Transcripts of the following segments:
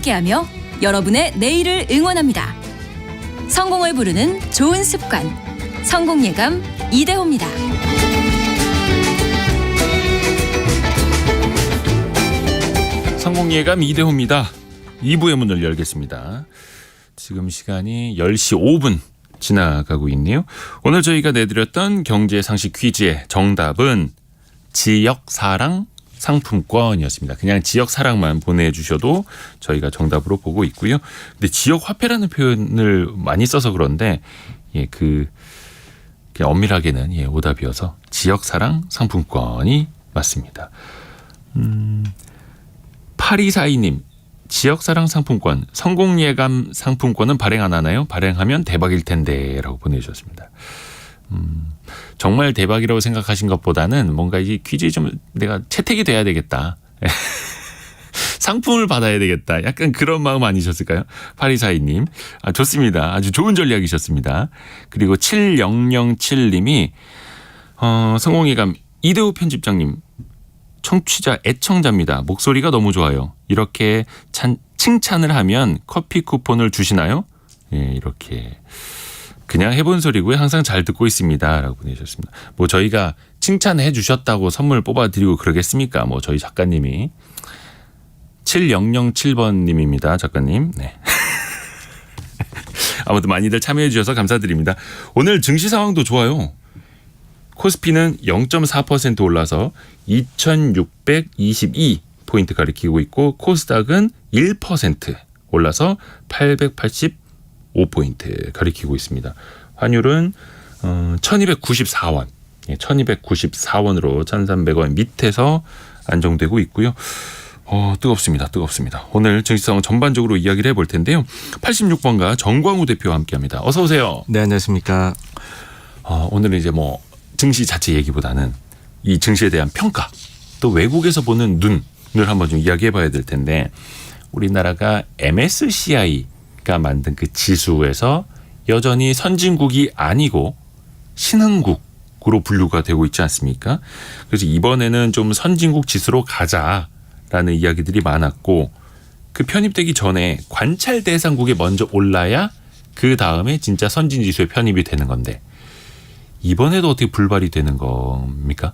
함께하며 여러분의 내일을 응원합니다. 성공을 부르는 좋은 습관, 성공예감 이대호입니다. 성공예감 이대호입니다. 2부의 문을 열겠습니다. 지금 시간이 10시 5분 지나가고 있네요. 오늘 저희가 내드렸던 경제상식 퀴즈의 정답은 지역사랑 상품권이었습니다. 그냥 지역사랑만 보내주셔도 저희가 정답으로 보고 있고요. 근데 지역화폐라는 표현을 많이 써서 그런데 그냥 엄밀하게는 오답이어서 지역사랑 상품권이 맞습니다. 8242님, 지역사랑 상품권, 성공예감 상품권은 발행 안 하나요? 발행하면 대박일 텐데 라고 보내주셨습니다. 정말 대박이라고 생각하신 것보다는 뭔가 이 퀴즈에 좀 내가 채택이 돼야 되겠다. 상품을 받아야 되겠다. 약간 그런 마음 아니셨을까요? 8242님. 좋습니다. 아주 좋은 전략이셨습니다. 그리고 7007님이 성공예감 이대호 편집장님, 청취자 애청자입니다. 목소리가 너무 좋아요. 이렇게 칭찬을 하면 커피 쿠폰을 주시나요? 이렇게 그냥 해본 소리고요. 항상 잘 듣고 있습니다. 라고 보내주셨습니다. 뭐 저희가 칭찬해 주셨다고 선물 뽑아드리고 그러겠습니까? 뭐 저희 작가님이 7007번님입니다. 작가님. 네. 아무튼 많이들 참여해 주셔서 감사드립니다. 오늘 증시 상황도 좋아요. 코스피는 0.4% 올라서 2622포인트 가리키고 있고 코스닥은 1% 올라서 885포인트 가리키고 있습니다. 환율은 1294원, 1294원으로 1300원 밑에서 안정되고 있고요. 뜨겁습니다. 오늘 증시 상황 전반적으로 이야기를 해볼 텐데요. 86번가 정광우 대표와 함께합니다. 어서 오세요. 네, 안녕하십니까. 오늘은 이제 증시 자체 얘기보다는 이 증시에 대한 평가, 또 외국에서 보는 눈을 한번 좀 이야기해 봐야 될 텐데, 우리나라가 MSCI가 만든 그 지수에서 여전히 선진국이 아니고 신흥국으로 분류가 되고 있지 않습니까? 그래서 이번에는 좀 선진국 지수로 가자라는 이야기들이 많았고, 그 편입되기 전에 관찰 대상국에 먼저 올라야 그 다음에 진짜 선진 지수에 편입이 되는 건데, 이번에도 어떻게 불발이 되는 겁니까?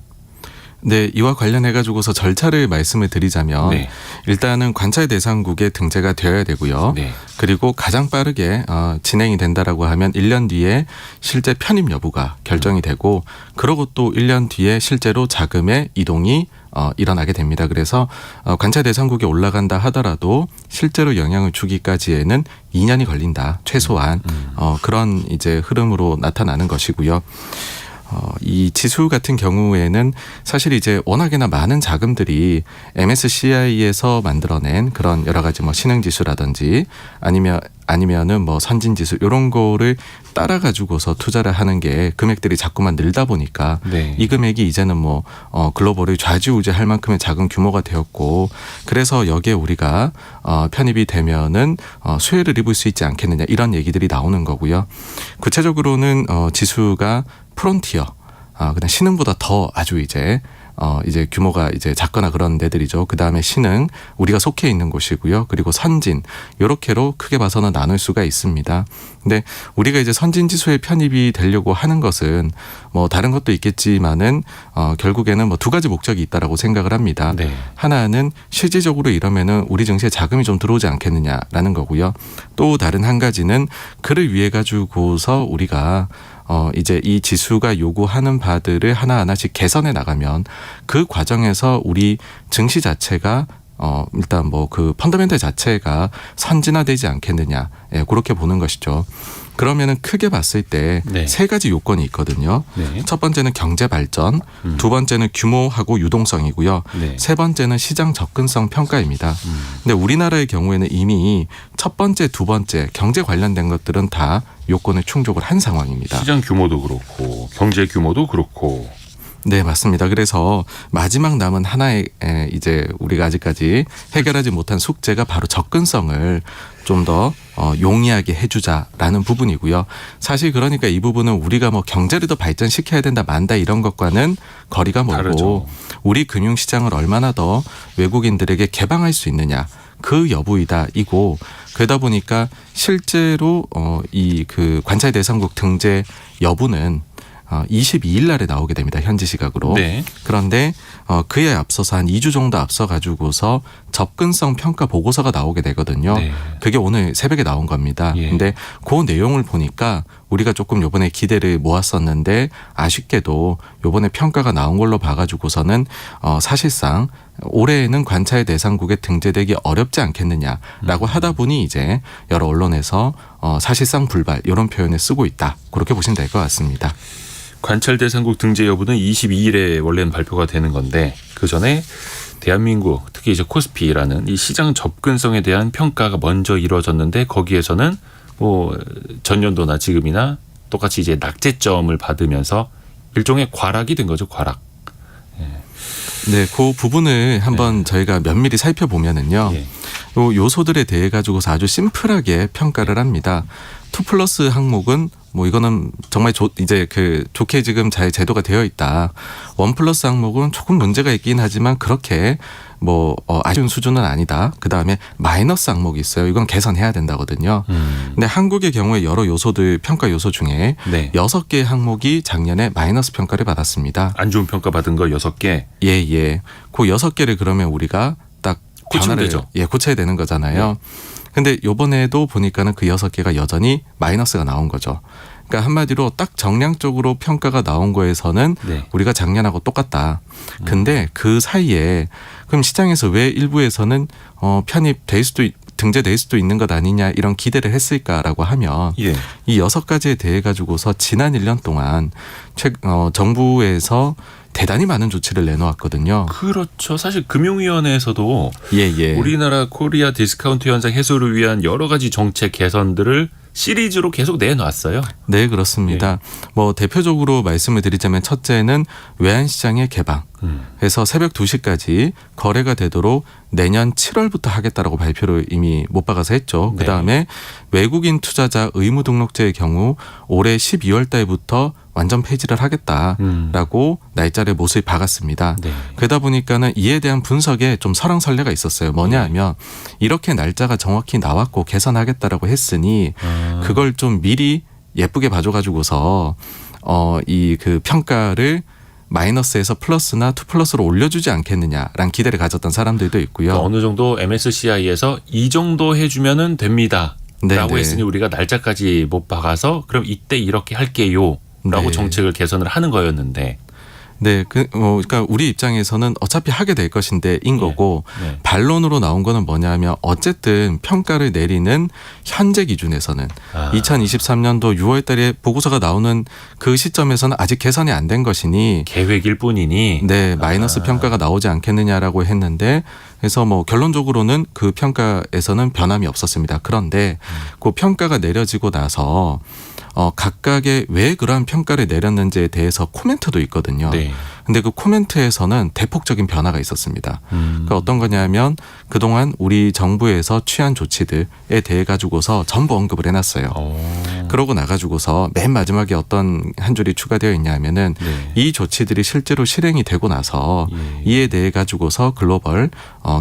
네, 이와 관련해 가지고서 절차를 말씀을 드리자면 네. 일단은 관찰 대상국에 등재가 되어야 되고요. 네. 그리고 가장 빠르게 진행이 된다라고 하면 1년 뒤에 실제 편입 여부가 결정이 되고, 그러고 또 1년 뒤에 실제로 자금의 이동이 일어나게 됩니다. 그래서 관찰 대상국에 올라간다 하더라도 실제로 영향을 주기까지에는 2년이 걸린다. 최소한 그런 이제 흐름으로 나타나는 것이고요. 이 지수 같은 경우에는 사실 이제 워낙에나 많은 자금들이 MSCI에서 만들어낸 그런 여러 가지 신흥지수라든지 아니면은 선진지수 이런 거를 따라 가지고서 투자를 하는 게 금액들이 자꾸만 늘다 보니까 네. 이 금액이 이제는 글로벌을 좌지우지할 만큼의 작은 규모가 되었고, 그래서 여기에 우리가 편입이 되면은 수혜를 입을 수 있지 않겠느냐, 이런 얘기들이 나오는 거고요. 구체적으로는 지수가 프론티어, 그냥 신흥보다 더 아주 이제 규모가 이제 작거나 그런 데들이죠. 그 다음에 신흥, 우리가 속해 있는 곳이고요. 그리고 선진, 요렇게로 크게 봐서는 나눌 수가 있습니다. 근데 우리가 이제 선진 지수에 편입이 되려고 하는 것은 다른 것도 있겠지만은 결국에는 두 가지 목적이 있다라고 생각을 합니다. 네. 하나는 실질적으로 이러면은 우리 증시에 자금이 좀 들어오지 않겠느냐라는 거고요. 또 다른 한 가지는 그를 위해 가지고서 우리가 이제 이 지수가 요구하는 바들을 하나하나씩 개선해 나가면 그 과정에서 우리 증시 자체가 일단 그 펀더멘털 자체가 선진화되지 않겠느냐, 그렇게 보는 것이죠. 그러면은 크게 봤을 때 세 가지 요건이 있거든요. 네. 첫 번째는 경제 발전, 두 번째는 규모하고 유동성이고요. 네. 세 번째는 시장 접근성 평가입니다. 근데 우리나라의 경우에는 이미 첫 번째, 두 번째 경제 관련된 것들은 다 요건을 충족을 한 상황입니다. 시장 규모도 그렇고 경제 규모도 그렇고. 네, 맞습니다. 그래서 마지막 남은 하나의 이제 우리가 아직까지 해결하지 못한 숙제가 바로 접근성을 좀 더 용이하게 해주자라는 부분이고요. 사실 그러니까 이 부분은 우리가 경제를 더 발전시켜야 된다 만다 이런 것과는 거리가 멀고, 다르죠. 우리 금융시장을 얼마나 더 외국인들에게 개방할 수 있느냐, 그 여부이다 이고 그러다 보니까 실제로 이 그 관찰 대상국 등재 여부는 22일 날에 나오게 됩니다. 현지 시각으로. 네. 그런데 그에 앞서서 한 2주 정도 앞서 가지고서 접근성 평가 보고서가 나오게 되거든요. 네. 그게 오늘 새벽에 나온 겁니다. 예. 근데 그 내용을 보니까 우리가 조금 요번에 기대를 모았었는데 아쉽게도 요번에 평가가 나온 걸로 봐가지고서는 사실상 올해에는 관찰 대상국에 등재되기 어렵지 않겠느냐라고 하다 보니 이제 여러 언론에서 사실상 불발 이런 표현을 쓰고 있다. 그렇게 보시면 될 것 같습니다. 관찰 대상국 등재 여부는 22일에 원래는 발표가 되는 건데 그 전에 대한민국 특히 이제 코스피라는 이 시장 접근성에 대한 평가가 먼저 이루어졌는데 거기에서는 뭐 전년도나 지금이나 똑같이 이제 낙제점을 받으면서 일종의 과락이 된 거죠. 과락. 네, 그 부분을 한번 저희가 면밀히 살펴보면은요. 예. 요 요소들에 대해 가지고서 아주 심플하게 평가를 합니다. 2+ 항목은 뭐 이거는 정말 이제 그 좋게 지금 잘 제도가 되어 있다. 1+ 항목은 조금 문제가 있긴 하지만 그렇게 뭐 아쉬운 수준은 아니다. 그 다음에 마이너스 항목이 있어요. 이건 개선해야 된다거든요. 근데 한국의 경우에 여러 요소들 평가 요소 중에 네. 6개 항목이 작년에 마이너스 평가를 받았습니다. 안 좋은 평가 받은 거 6개. 예. 그 6개를 그러면 우리가 딱 고치면 변화를 되죠. 고쳐야 되는 거잖아요. 근데 요번에도 보니까는 그 6개가 여전히 마이너스가 나온 거죠. 그러니까 한마디로 딱 정량적으로 평가가 나온 거에서는 네. 우리가 작년하고 똑같다. 근데 그 사이에 그럼 시장에서 왜 일부에서는 편입될 수도 등재될 수도 있는 것 아니냐 이런 기대를 했을까라고 하면 예. 이 6가지에 대해 가지고서 지난 1년 동안 정부에서 대단히 많은 조치를 내놓았거든요. 그렇죠. 사실 금융위원회에서도 예. 우리나라 코리아 디스카운트 현상 해소를 위한 여러 가지 정책 개선들을 시리즈로 계속 내놨어요. 네, 그렇습니다. 뭐 대표적으로 말씀을 드리자면 첫째는 외환시장의 개방. 그래서 새벽 2시까지 거래가 되도록 내년 7월부터 하겠다라고 발표를 이미 못 박아서 했죠. 네. 그다음에 외국인 투자자 의무 등록제의 경우 올해 12월 달부터 완전 폐지를 하겠다라고 날짜를 못을 박았습니다. 네. 그러다 보니까는 이에 대한 분석에 좀 설왕설래가 있었어요. 뭐냐 하면 이렇게 날짜가 정확히 나왔고 개선하겠다라고 했으니 그걸 좀 미리 예쁘게 봐줘가지고서 이 그 평가를 마이너스에서 플러스나 2+로 올려주지 않겠느냐라는 기대를 가졌던 사람들도 있고요. 그러니까 어느 정도 MSCI에서 이 정도 해주면은 됩니다. 라고 네네. 했으니 우리가 날짜까지 못 박아서 그럼 이때 이렇게 할게요. 라고 네. 정책을 개선을 하는 거였는데. 네, 그러니까 우리 입장에서는 어차피 하게 될 것인데인 거고 네. 반론으로 나온 거는 뭐냐면 어쨌든 평가를 내리는 현재 기준에서는 2023년도 6월달에 보고서가 나오는 그 시점에서는 아직 개선이 안 된 것이니 계획일 뿐이니. 네, 마이너스 평가가 나오지 않겠느냐라고 했는데 그래서 뭐 결론적으로는 그 평가에서는 변함이 없었습니다. 그런데 그 평가가 내려지고 나서 각각의 왜 그러한 평가를 내렸는지에 대해서 코멘트도 있거든요. 네. 근데 그 코멘트에서는 대폭적인 변화가 있었습니다. 그러니까 어떤 거냐면 그동안 우리 정부에서 취한 조치들에 대해 가지고서 전부 언급을 해놨어요. 그러고 나가지고서 맨 마지막에 어떤 한 줄이 추가되어 있냐면은 네. 이 조치들이 실제로 실행이 되고 나서 이에 대해 가지고서 글로벌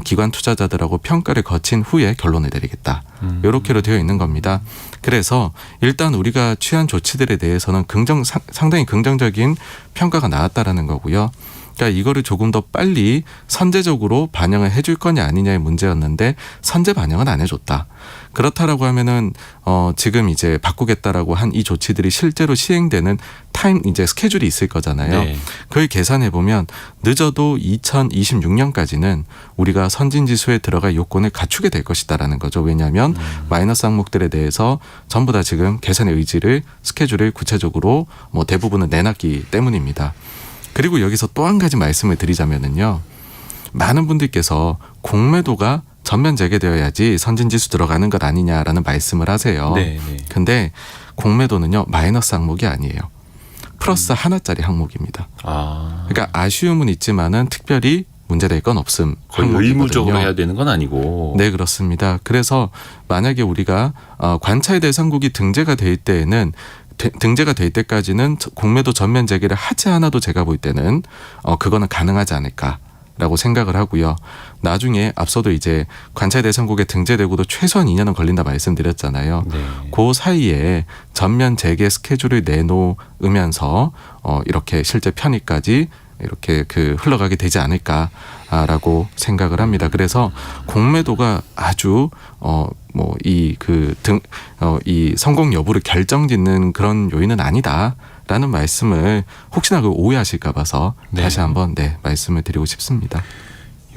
기관 투자자들하고 평가를 거친 후에 결론을 내리겠다. 이렇게로 되어 있는 겁니다. 그래서 일단 우리가 취한 조치들에 대해서는 상당히 긍정적인 평가가 나왔다라는 거고요. 그러니까 이거를 조금 더 빨리 선제적으로 반영을 해줄 거냐 아니냐의 문제였는데 선제 반영은 안 해줬다. 그렇다라고 하면은 지금 이제 바꾸겠다라고 한 이 조치들이 실제로 시행되는 이제 스케줄이 있을 거잖아요. 네. 그걸 계산해 보면 늦어도 2026년까지는 우리가 선진지수에 들어갈 요건을 갖추게 될 것이다라는 거죠. 왜냐하면 마이너스 항목들에 대해서 전부 다 지금 개선의 의지를 스케줄을 구체적으로 뭐 대부분은 내놨기 때문입니다. 그리고 여기서 또 한 가지 말씀을 드리자면은요. 많은 분들께서 공매도가 전면 재개되어야지 선진지수 들어가는 것 아니냐라는 말씀을 하세요. 네. 근데 공매도는요. 마이너스 항목이 아니에요. 플러스 하나짜리 항목입니다. 그러니까 아쉬움은 있지만은 특별히 문제될 건 없음. 거의 항목이거든요. 의무적으로 해야 되는 건 아니고. 네, 그렇습니다. 그래서 만약에 우리가 관찰 대상국이 등재가 될 때에는 등재가 될 때까지는 공매도 전면 재개를 하지 않아도 제가 볼 때는 그거는 가능하지 않을까. 라고 생각을 하고요. 나중에 앞서도 이제 관찰 대상국에 등재되고도 최소한 2년은 걸린다 말씀드렸잖아요. 네. 그 사이에 전면 재개 스케줄을 내놓으면서 이렇게 실제 편입까지 이렇게 흘러가게 되지 않을까라고 생각을 합니다. 그래서 공매도가 아주 이 성공 여부를 결정짓는 그런 요인은 아니다라는 말씀을 혹시나 오해하실까 봐서 네. 다시 한번 말씀을 드리고 싶습니다.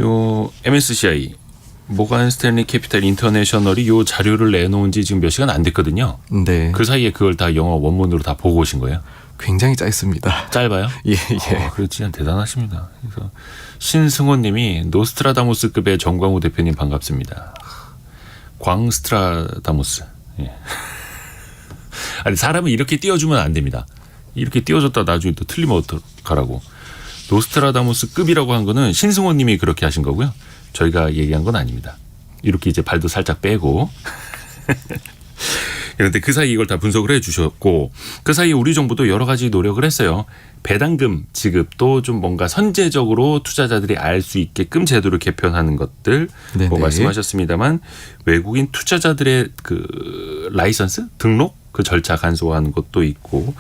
요 MSCI 모간 스탠리 캐피탈 인터내셔널이 요 자료를 내놓은 지 지금 몇 시간 안 됐거든요. 네. 그 사이에 그걸 다 영어 원문으로 다 보고 오신 거예요? 굉장히 짧습니다. 짧아요? 예. 그래 진짜 대단하십니다. 그래서 신승호님이 노스트라다무스급의 정광우 대표님 반갑습니다. 광스트라다무스. 예. 아니 사람은 이렇게 띄워주면 안 됩니다. 이렇게 띄워줬다 나중에 또 틀리면 어떡하라고. 노스트라다무스급이라고 한 거는 신승호님이 그렇게 하신 거고요. 저희가 얘기한 건 아닙니다. 이렇게 이제 발도 살짝 빼고. 그런데 그 사이 이걸 다 분석을 해 주셨고 그 사이에 우리 정부도 여러 가지 노력을 했어요. 배당금 지급도 좀 뭔가 선제적으로 투자자들이 알 수 있게끔 제도를 개편하는 것들 뭐 말씀하셨습니다만 외국인 투자자들의 그 라이선스 등록 그 절차 간소화하는 것도 있고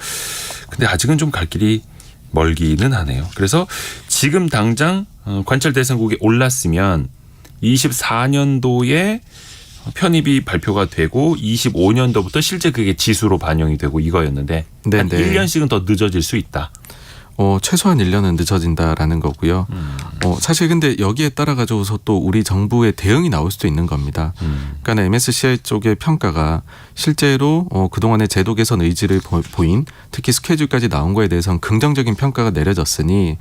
근데 아직은 좀 갈 길이 멀기는 하네요. 그래서 지금 당장 관찰 대상국에 올랐으면 24년도에 편입이 발표가 되고 25년도부터 실제 그게 지수로 반영이 되고 이거였는데 한 1년씩은 더 늦어질 수 있다. 최소한 1년은 늦어진다라는 거고요. 사실 근데 여기에 따라 가지고서 또 우리 정부의 대응이 나올 수도 있는 겁니다. 그러니까 MSCI 쪽의 평가가 실제로 그동안의 제도 개선 의지를 보인 특히 스케줄까지 나온 거에 대해서는 긍정적인 평가가 내려졌으니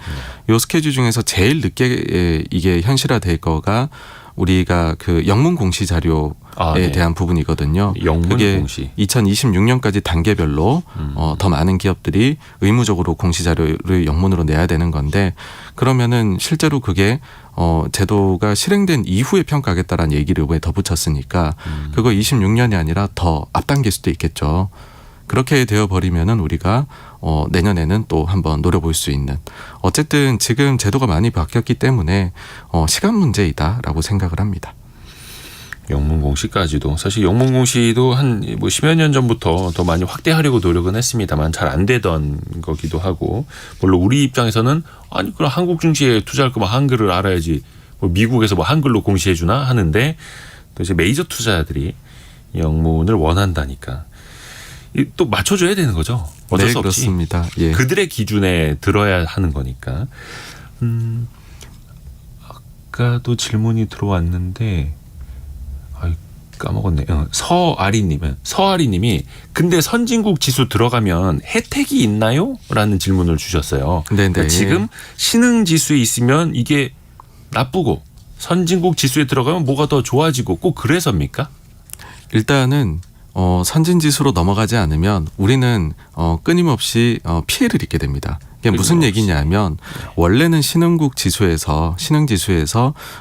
이 스케줄 중에서 제일 늦게 이게 현실화될 거가 우리가 그 영문 공시 자료에 대한 부분이거든요. 영문 그게 공시. 2026년까지 단계별로 더 많은 기업들이 의무적으로 공시 자료를 영문으로 내야 되는 건데 그러면은 실제로 그게 제도가 실행된 이후에 평가하겠다라는 얘기를 이번에 덧붙였으니까 그거 26년이 아니라 더 앞당길 수도 있겠죠. 그렇게 되어버리면은 우리가 내년에는 또 한번 노려볼 수 있는 어쨌든 지금 제도가 많이 바뀌었기 때문에 시간 문제이다라고 생각을 합니다. 영문공시까지도 사실 영문공시도 한 뭐 10여 년 전부터 더 많이 확대하려고 노력은 했습니다만 잘 안 되던 거기도 하고 물론 우리 입장에서는 아니 그럼 한국 증시에 투자할 거면 한글을 알아야지 뭐 미국에서 뭐 한글로 공시해 주나 하는데 또 이제 메이저 투자자들이 영문을 원한다니까 또 맞춰줘야 되는 거죠. 어쩔 수 없이. 그렇습니다. 예. 그들의 기준에 들어야 하는 거니까. 아까도 질문이 들어왔는데 까먹었네. 서아리님이 근데 선진국 지수 들어가면 혜택이 있나요? 라는 질문을 주셨어요. 그러니까 지금 신흥 지수에 있으면 이게 나쁘고 선진국 지수에 들어가면 뭐가 더 좋아지고 꼭 그래서입니까? 일단은 선진 지수로 넘어가지 않으면 우리는 끊임없이 피해를 입게 됩니다. 이게 무슨 얘기냐면 원래는 신흥 지수에서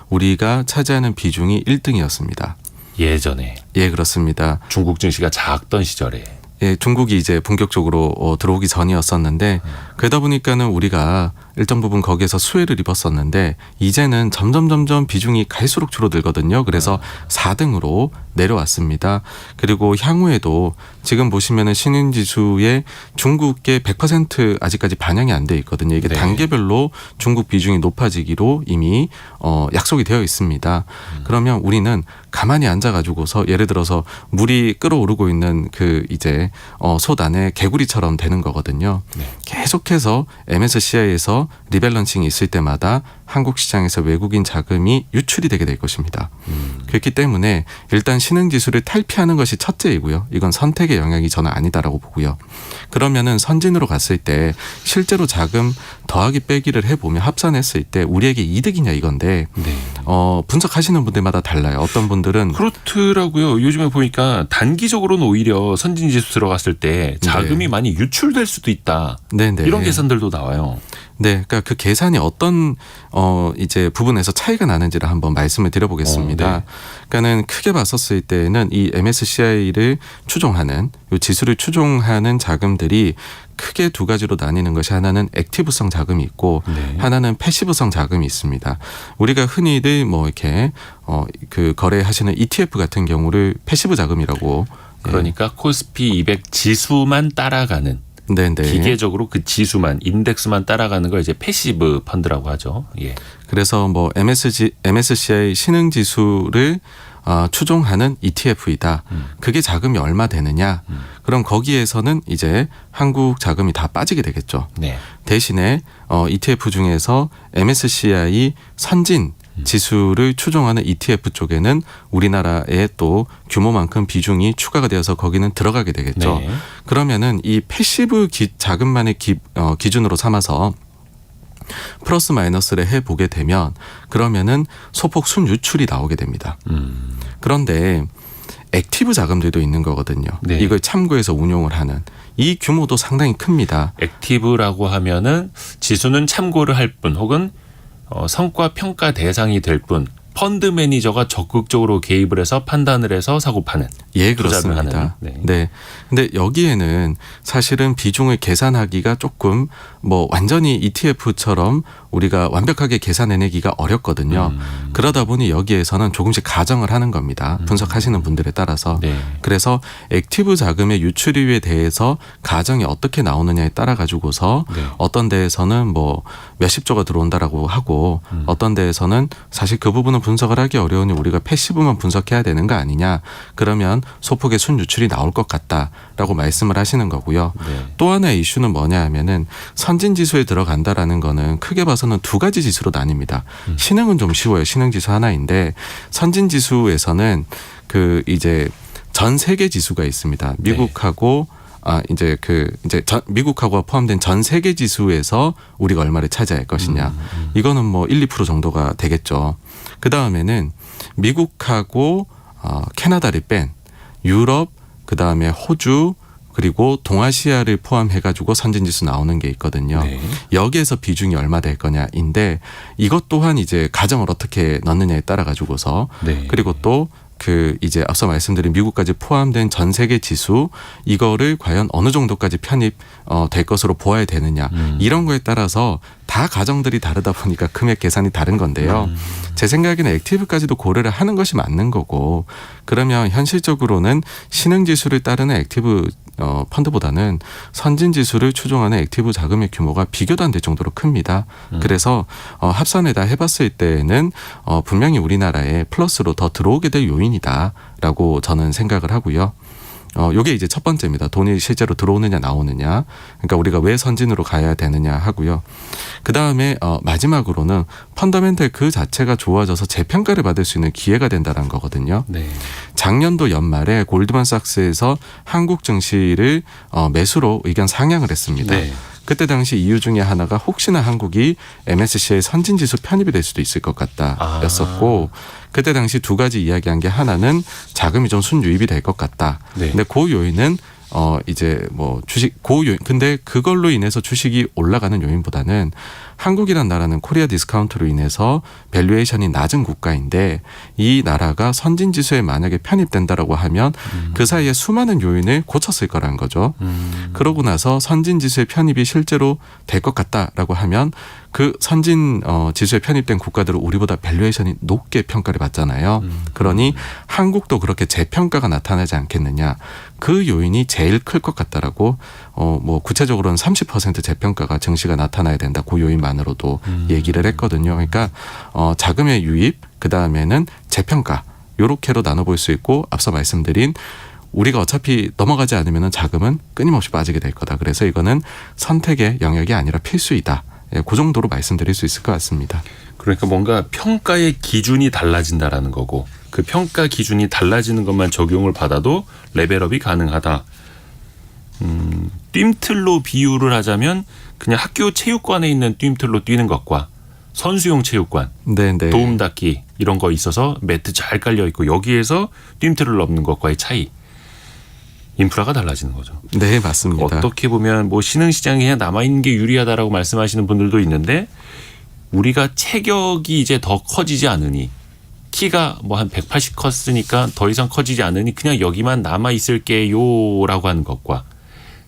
우리가 차지하는 비중이 1등이었습니다. 예전에. 예, 그렇습니다. 중국 증시가 작던 시절에. 예, 중국이 이제 본격적으로 들어오기 전이었었는데 그러다 보니까는 우리가 일정 부분 거기에서 수혜를 입었었는데 이제는 점점 비중이 갈수록 줄어들거든요. 그래서 4등으로 내려왔습니다. 그리고 향후에도 지금 보시면은 신흥지수에 중국의 100% 아직까지 반영이 안 돼 있거든요. 이게 단계별로 중국 비중이 높아지기로 이미 약속이 되어 있습니다. 그러면 우리는 가만히 앉아가지고서 예를 들어서 물이 끓어오르고 있는 그 이제 솥 안에 개구리처럼 되는 거거든요. 계속해서 MSCI에서 리밸런싱이 있을 때마다 한국 시장에서 외국인 자금이 유출이 되게 될 것입니다. 그렇기 때문에 일단 신흥지수를 탈피하는 것이 첫째이고요. 이건 선택의 영역이 저는 아니다라고 보고요. 그러면은 선진으로 갔을 때 실제로 자금 더하기 빼기를 해보면 합산했을 때 우리에게 이득이냐 이건데 분석하시는 분들마다 달라요. 어떤 분들은 그렇더라고요. 요즘에 보니까 단기적으로는 오히려 선진지수 들어갔을 때 자금이 많이 유출될 수도 있다. 이런 계산들도 나와요. 네, 그러니까 그 계산이 어떤 이제 부분에서 차이가 나는지를 한번 말씀을 드려보겠습니다. 네. 그러니까는 크게 봤었을 때는 이 MSCI를 추종하는 이 지수를 추종하는 자금들이 크게 두 가지로 나뉘는 것이 하나는 액티브성 자금이 있고 네. 하나는 패시브성 자금이 있습니다. 우리가 흔히들 뭐 이렇게 그 거래하시는 ETF 같은 경우를 패시브 자금이라고 그러니까 코스피 200 지수만 따라가는 네네. 기계적으로 그 지수만 인덱스만 따라가는 걸 이제 패시브 펀드라고 하죠. 예. 그래서 뭐 MSCI 신흥 지수를 추종하는 ETF이다. 그게 자금이 얼마 되느냐? 그럼 거기에서는 이제 한국 자금이 다 빠지게 되겠죠. 네. 대신에 ETF 중에서 MSCI 선진 지수를 추종하는 ETF 쪽에는 우리나라의 또 규모만큼 비중이 추가가 되어서 거기는 들어가게 되겠죠. 네. 그러면은 이 패시브 자금만의 기준으로 삼아서 플러스 마이너스를 해보게 되면 그러면은 소폭 순유출이 나오게 됩니다. 그런데 액티브 자금들도 있는 거거든요. 네. 이걸 참고해서 운용을 하는 이 규모도 상당히 큽니다. 액티브라고 하면은 지수는 참고를 할 뿐 혹은 성과 평가 대상이 될 뿐 펀드 매니저가 적극적으로 개입을 해서 판단을 해서 사고 파는. 예, 투자를 하는. 그렇습니다. 네. 네. 근데 여기에는 사실은 비중을 계산하기가 조금 뭐 완전히 ETF처럼 우리가 완벽하게 계산해내기가 어렵거든요. 그러다 보니 여기에서는 조금씩 가정을 하는 겁니다. 분석하시는 분들에 따라서. 네. 그래서 액티브 자금의 유출입에 대해서 가정이 어떻게 나오느냐에 따라 가지고서 네. 어떤 데에서는 뭐 몇십조가 들어온다라고 하고 어떤 데에서는 사실 그 부분은 분석을 하기 어려우니 우리가 패시브만 분석해야 되는 거 아니냐. 그러면 소폭의 순유출이 나올 것 같다라고 말씀을 하시는 거고요. 네. 또 하나의 이슈는 뭐냐 하면은 선진지수에 들어간다라는 거는 크게 봐서는 두 가지 지수로 나뉩니다. 신흥은 좀 쉬워요. 신흥지수 하나인데 선진지수에서는 그 이제 전 세계 지수가 있습니다. 미국하고 미국하고 포함된 전 세계 지수에서 우리가 얼마를 차지할 것이냐. 이거는 뭐 1, 2% 정도가 되겠죠. 그 다음에는 미국하고 캐나다를 뺀 유럽, 그 다음에 호주, 그리고 동아시아를 포함해가지고 선진지수 나오는 게 있거든요. 네. 여기에서 비중이 얼마 될 거냐인데 이것 또한 이제 가정을 어떻게 넣느냐에 따라 가지고서 네. 그리고 또 그 이제 앞서 말씀드린 미국까지 포함된 전 세계 지수 이거를 과연 어느 정도까지 편입 될 것으로 보아야 되느냐 이런 거에 따라서 다 가정들이 다르다 보니까 금액 계산이 다른 건데요. 제 생각에는 액티브까지도 고려를 하는 것이 맞는 거고 그러면 현실적으로는 신흥 지수를 따르는 액티브 펀드보다는 선진 지수를 추종하는 액티브 자금의 규모가 비교도 안 될 정도로 큽니다. 그래서 합산에다 해봤을 때는 분명히 우리나라에 플러스로 더 들어오게 될 요인이다라고 저는 생각을 하고요. 요게 이제 첫 번째입니다. 돈이 실제로 들어오느냐 나오느냐. 그러니까 우리가 왜 선진으로 가야 되느냐 하고요. 그 다음에 마지막으로는 펀더멘털 그 자체가 좋아져서 재평가를 받을 수 있는 기회가 된다는 거거든요. 네. 작년도 연말에 골드만삭스에서 한국 증시를 매수로 의견 상향을 했습니다. 네. 그때 당시 이유 중에 하나가 혹시나 한국이 MSCI 선진지수 편입이 될 수도 있을 것 같다였었고 그때 당시 두 가지 이야기한 게 하나는 자금이 좀 순유입이 될 것 같다. 네. 근데 그 요인은 이제 뭐 주식 요인 근데 그걸로 인해서 주식이 올라가는 요인보다는 한국이란 나라는 코리아 디스카운트로 인해서 밸류에이션이 낮은 국가인데 이 나라가 선진지수에 만약에 편입된다라고 하면 그 사이에 수많은 요인을 고쳤을 거라는 거죠. 그러고 나서 선진지수에 편입이 실제로 될 것 같다라고 하면 그 선진 지수에 편입된 국가들은 우리보다 밸류에이션이 높게 평가를 받잖아요. 그러니 한국도 그렇게 재평가가 나타나지 않겠느냐. 그 요인이 제일 클 것 같다라고 뭐 구체적으로는 30% 재평가가 증시가 나타나야 된다. 그 요인만으로도 얘기를 했거든요. 그러니까 자금의 유입 그다음에는 재평가 요렇게로 나눠볼 수 있고 앞서 말씀드린 우리가 어차피 넘어가지 않으면 자금은 끊임없이 빠지게 될 거다. 그래서 이거는 선택의 영역이 아니라 필수이다. 그 정도로 말씀드릴 수 있을 것 같습니다. 그러니까 뭔가 평가의 기준이 달라진다라는 거고 그 평가 기준이 달라지는 것만 적용을 받아도 레벨업이 가능하다. 뜀틀로 비유를 하자면 그냥 학교 체육관에 있는 뜀틀로 뛰는 것과 선수용 체육관, 네네. 도움 닫기 이런 거 있어서 매트 잘 깔려 있고 여기에서 뜀틀을 넘는 것과의 차이. 인프라가 달라지는 거죠. 네, 맞습니다. 어떻게 보면 뭐 신흥시장에 그냥 남아있는 게 유리하다라고 말씀하시는 분들도 있는데 우리가 체격이 이제 더 커지지 않으니 키가 뭐 한 180 컸으니까 더 이상 커지지 않으니 그냥 여기만 남아있을게요라고 하는 것과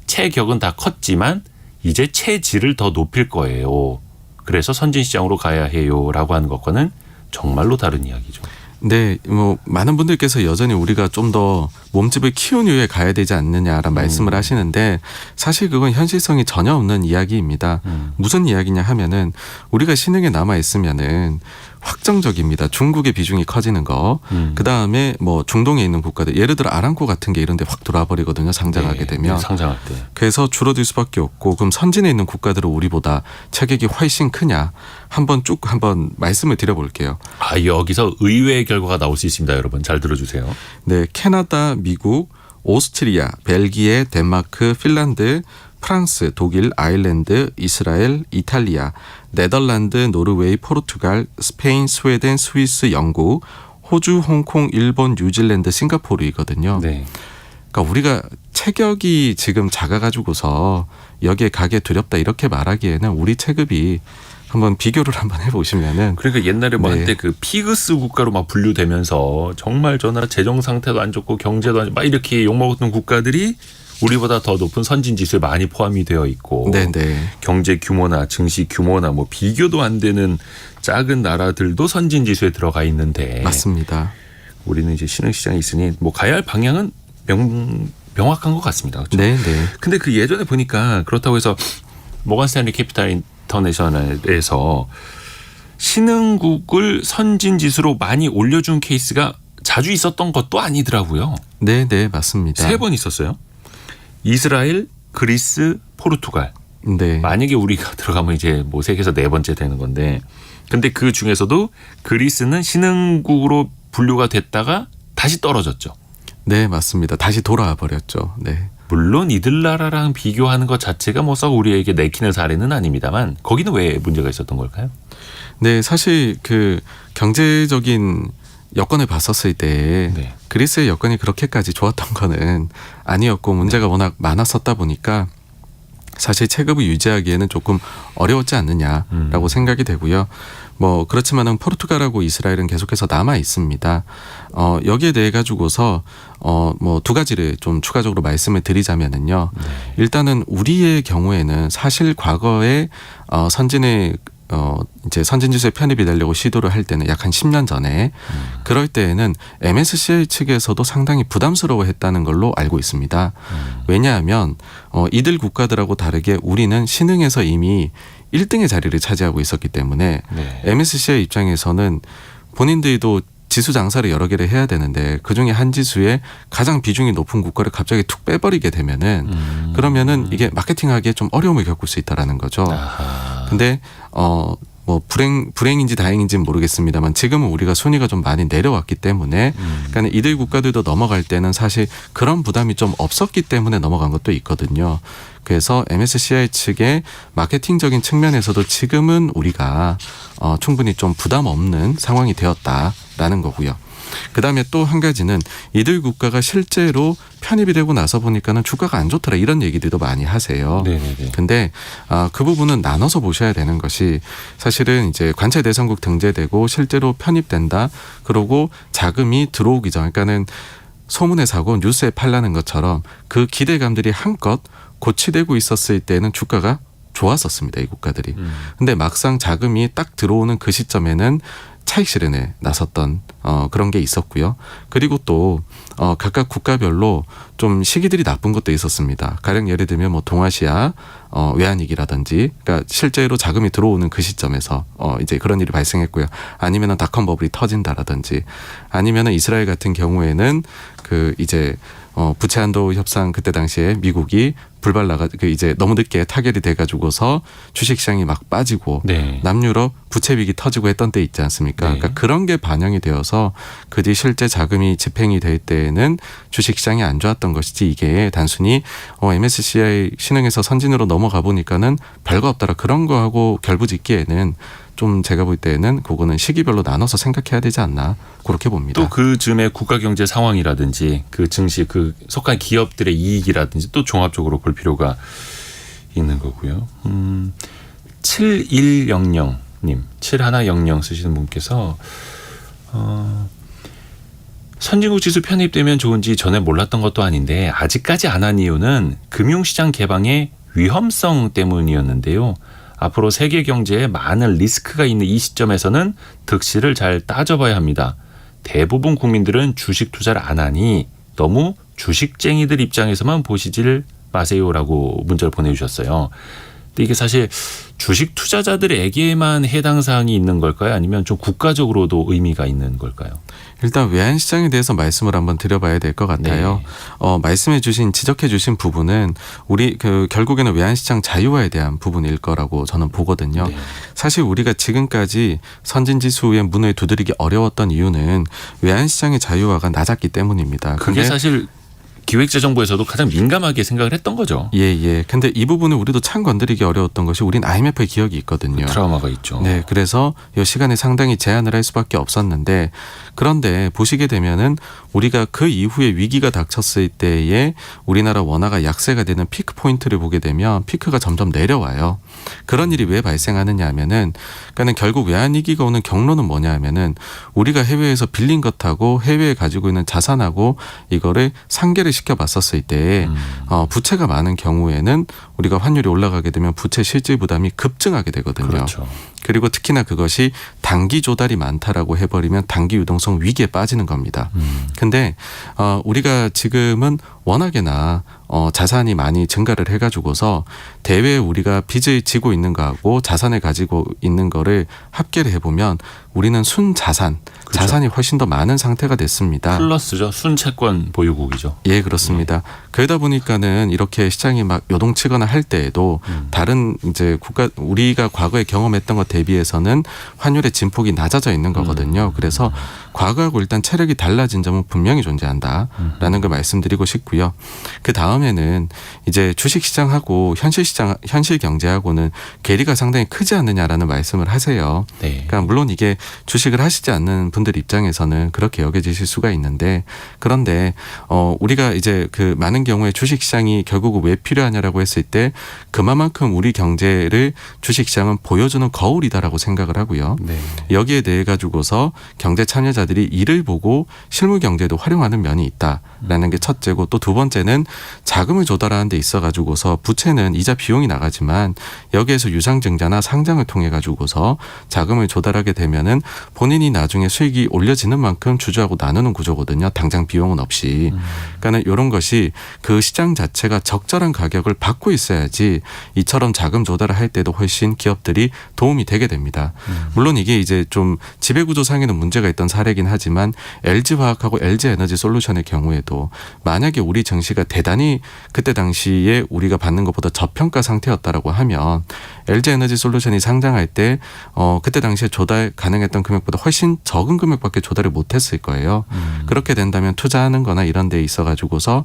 체격은 다 컸지만 이제 체질을 더 높일 거예요. 그래서 선진시장으로 가야 해요라고 하는 것과는 정말로 다른 이야기죠. 네, 뭐 많은 분들께서 여전히 우리가 좀 더 몸집을 키운 이후에 가야 되지 않느냐라는 말씀을 하시는데 사실 그건 현실성이 전혀 없는 이야기입니다. 무슨 이야기냐 하면은 우리가 신흥에 남아 있으면은 확정적입니다. 중국의 비중이 커지는 거. 그 다음에 뭐 중동에 있는 국가들, 예를 들어 아람코 같은 게 이런 데 확 돌아와 버리거든요. 상장하게 되면. 상장할 때. 그래서 줄어들 수밖에 없고 그럼 선진에 있는 국가들은 우리보다 체격이 훨씬 크냐. 한번 말씀을 드려볼게요. 아, 여기서 의외의 결과가 나올 수 있습니다. 여러분 잘 들어주세요. 네, 캐나다, 미국, 오스트리아, 벨기에, 덴마크, 핀란드, 프랑스, 독일, 아일랜드, 이스라엘, 이탈리아, 네덜란드, 노르웨이, 포르투갈, 스페인, 스웨덴, 스위스, 영국, 호주, 홍콩, 일본, 뉴질랜드, 싱가포르이거든요. 네. 그러니까 우리가 체격이 지금 작아가지고서 여기에 가기 두렵다 이렇게 말하기에는 우리 체급이 한번 비교를 한번 해보시면은 그러니까 옛날에 뭐 네. 한때 그 피그스 국가로 막 분류되면서 정말 저 나라 재정 상태도 안 좋고 경제도 안 좋고 막 이렇게 욕먹었던 국가들이 우리보다 더 높은 선진 지수에 많이 포함이 되어 있고 네네. 경제 규모나 증시 규모나 뭐 비교도 안 되는 작은 나라들도 선진 지수에 들어가 있는데 맞습니다. 우리는 이제 신흥시장에 있으니 뭐 가야 할 방향은 명확한 것 같습니다. 그렇죠? 네네. 근데 그 예전에 보니까 그렇다고 해서 모건 스탠리 캐피탈 인터내셔널에서 신흥국을 선진 지수로 많이 올려준 케이스가 자주 있었던 것도 아니더라고요. 네네, 맞습니다. 3번 있었어요. 이스라엘, 그리스, 포르투갈. 네. 만약에 우리가 들어가면 이제 뭐 세계에서 4번째 되는 건데, 근데 그 중에서도 그리스는 신흥국으로 분류가 됐다가 다시 떨어졌죠. 네, 맞습니다. 다시 돌아와 버렸죠. 네. 물론 이들 나라랑 비교하는 것 자체가 뭐 썩 우리에게 내키는 사례는 아닙니다만 거기는 왜 문제가 있었던 걸까요? 네, 사실 그 경제적인 여건을 봤었을 때 네. 그리스의 여건이 그렇게까지 좋았던 거는 아니었고 문제가 워낙 많았었다 보니까 사실 체급을 유지하기에는 조금 어려웠지 않느냐라고 생각이 되고요. 뭐 그렇지만은 포르투갈하고 이스라엘은 계속해서 남아 있습니다. 여기에 대해 가지고서 뭐 두 가지를 좀 추가적으로 말씀을 드리자면은요. 일단은 우리의 경우에는 사실 과거에 이제 선진지수에 편입이 되려고 시도를 할 때는 약 한 10년 전에 그럴 때에는 MSCI 측에서도 상당히 부담스러워했다는 걸로 알고 있습니다. 왜냐하면 이들 국가들하고 다르게 우리는 신흥에서 이미 1등의 자리를 차지하고 있었기 때문에 네. MSCI 입장에서는 본인들도 지수 장사를 여러 개를 해야 되는데 그중에 한 지수에 가장 비중이 높은 국가를 갑자기 툭 빼버리게 되면은 그러면은 이게 마케팅하기에 좀 어려움을 겪을 수 있다라는 거죠. 아하. 근데 뭐 불행인지 다행인지는 모르겠습니다만 지금은 우리가 순위가 좀 많이 내려왔기 때문에 그러니까 이들 국가들도 넘어갈 때는 사실 그런 부담이 좀 없었기 때문에 넘어간 것도 있거든요. 그래서 MSCI 측의 마케팅적인 측면에서도 지금은 우리가 충분히 좀 부담 없는 상황이 되었다라는 거고요. 그다음에 또 한 가지는 이들 국가가 실제로 편입이 되고 나서 보니까는 주가가 안 좋더라 이런 얘기들도 많이 하세요. 네네네. 근데 그 부분은 나눠서 보셔야 되는 것이 사실은 이제 관찰 대상국 등재되고 실제로 편입된다. 그러고 자금이 들어오기 전, 그러니까는 소문에 사고 뉴스에 팔라는 것처럼 그 기대감들이 한껏 고취되고 있었을 때는 주가가 좋았었습니다. 이 국가들이. 근데 막상 자금이 딱 들어오는 그 시점에는 차익 실현에 나섰던 그런 게 있었고요. 그리고 또 각각 국가별로 좀 시기들이 나쁜 것도 있었습니다. 가령 예를 들면 뭐 동아시아 외환위기라든지, 그러니까 실제로 자금이 들어오는 그 시점에서 이제 그런 일이 발생했고요. 아니면은 닷컴 버블이 터진다라든지, 아니면은 이스라엘 같은 경우에는 그 이제 부채 한도 협상 그때 당시에 미국이 이제 너무 늦게 타결이 돼가지고서 주식시장이 막 빠지고 네. 남유럽 부채 위기 터지고 했던 때 있지 않습니까? 네. 그러니까 그런 게 반영이 되어서 그 뒤 실제 자금이 집행이 될 때에는 주식시장이 안 좋았던 것이지 이게 단순히 MSCI 신흥에서 선진으로 넘어가 보니까는 별거 없더라 그런 거하고 결부짓기에는 좀 제가 볼 때는 그거는 시기별로 나눠서 생각해야 되지 않나 그렇게 봅니다. 또 그 즈음에 국가 경제 상황이라든지 그 증시 그 속한 기업들의 이익이라든지 또 종합적으로 볼 필요가 있는 거고요. 7100님, 7100 쓰시는 분께서 선진국 지수 편입되면 좋은지 전에 몰랐던 것도 아닌데 아직까지 안 한 이유는 금융시장 개방의 위험성 때문이었는데요. 앞으로 세계 경제에 많은 리스크가 있는 이 시점에서는 득실을 잘 따져봐야 합니다. 대부분 국민들은 주식 투자를 안 하니 너무 주식쟁이들 입장에서만 보시질 마세요라고 문자를 보내주셨어요. 근데 이게 사실 주식 투자자들에게만 해당 사항이 있는 걸까요? 아니면 좀 국가적으로도 의미가 있는 걸까요? 일단 외환시장에 대해서 말씀을 한번 드려봐야 될 것 같아요. 지적해 주신 부분은 우리 결국에는 외환시장 자유화에 대한 부분일 거라고 저는 보거든요. 네. 사실 우리가 지금까지 선진지수의 문을 두드리기 어려웠던 이유는 외환시장의 자유화가 낮았기 때문입니다. 그게 사실 기획재정부에서도 가장 민감하게 생각을 했던 거죠. 예. 근데 이 부분을 우리도 참 건드리기 어려웠던 것이 우린 IMF의 기억이 있거든요. 그 트라우마가 있죠. 네, 그래서 이 시간에 상당히 제한을 할 수밖에 없었는데 그런데 보시게 되면은 우리가 그 이후에 위기가 닥쳤을 때에 우리나라 원화가 약세가 되는 피크 포인트를 보게 되면 피크가 점점 내려와요. 그런 일이 왜 발생하느냐 하면은 그러니까는 결국 외환위기가 오는 경로는 뭐냐 하면은 우리가 해외에서 빌린 것하고 해외에 가지고 있는 자산하고 이거를 상계를 시켜봤었을 때 부채가 많은 경우에는 우리가 환율이 올라가게 되면 부채 실질 부담이 급증하게 되거든요. 그렇죠. 그리고 특히나 그것이 단기 조달이 많다라고 해버리면 단기 유동성 위기에 빠지는 겁니다. 근데 우리가 지금은 워낙에나 자산이 많이 증가를 해가지고서 대외에 우리가 빚을 지고 있는 거하고 자산을 가지고 있는 거를 합계를 해보면 우리는 순자산, 그렇죠. 자산이 훨씬 더 많은 상태가 됐습니다. 플러스죠. 순채권 보유국이죠. 예, 그렇습니다. 그러다 보니까는 이렇게 시장이 막 요동치거나 할 때에도 다른 이제 우리가 과거에 경험했던 것 대비해서는 환율의 진폭이 낮아져 있는 거거든요. 그래서 과거하고 일단 체력이 달라진 점은 분명히 존재한다라는 걸 말씀드리고 싶고요. 그 다음에는 이제 주식시장하고 현실 경제하고는 괴리가 상당히 크지 않느냐라는 말씀을 하세요. 네. 그러니까 물론 이게 주식을 하시지 않는 분들 입장에서는 그렇게 여겨지실 수가 있는데 그런데 우리가 이제 그 많은 경우에 주식시장이 결국 왜 필요하냐라고 했을 때 그만큼 우리 경제를 주식시장은 보여주는 거울이다라고 생각을 하고요. 네. 여기에 대해 가지고서 경제 참여자들이 이를 보고 실물 경제도 활용하는 면이 있다라는 게 첫째고 또 두 번째는 자금을 조달하는 데 있어 가지고서 부채는 이자 비용이 나가지만 여기에서 유상증자나 상장을 통해 가지고서 자금을 조달하게 되면은 본인이 나중에 수익이 올려지는 만큼 주주하고 나누는 구조거든요. 당장 비용은 없이. 그러니까는 이런 것이 그 시장 자체가 적절한 가격을 받고 있어야지 이처럼 자금 조달을 할 때도 훨씬 기업들이 도움이 되게 됩니다. 물론 이게 이제 좀 지배구조상에는 문제가 있던 사례긴 하지만 LG화학하고 LG에너지솔루션의 경우에도 만약에 우리 증시가 대단히 그때 당시에 우리가 받는 것보다 저평가 상태였다라고 하면 LG에너지솔루션이 상장할 때 그때 당시에 조달 가능했던 금액보다 훨씬 적은 금액밖에 조달을 못했을 거예요. 그렇게 된다면 투자하는 거나 이런 데 있어가지고서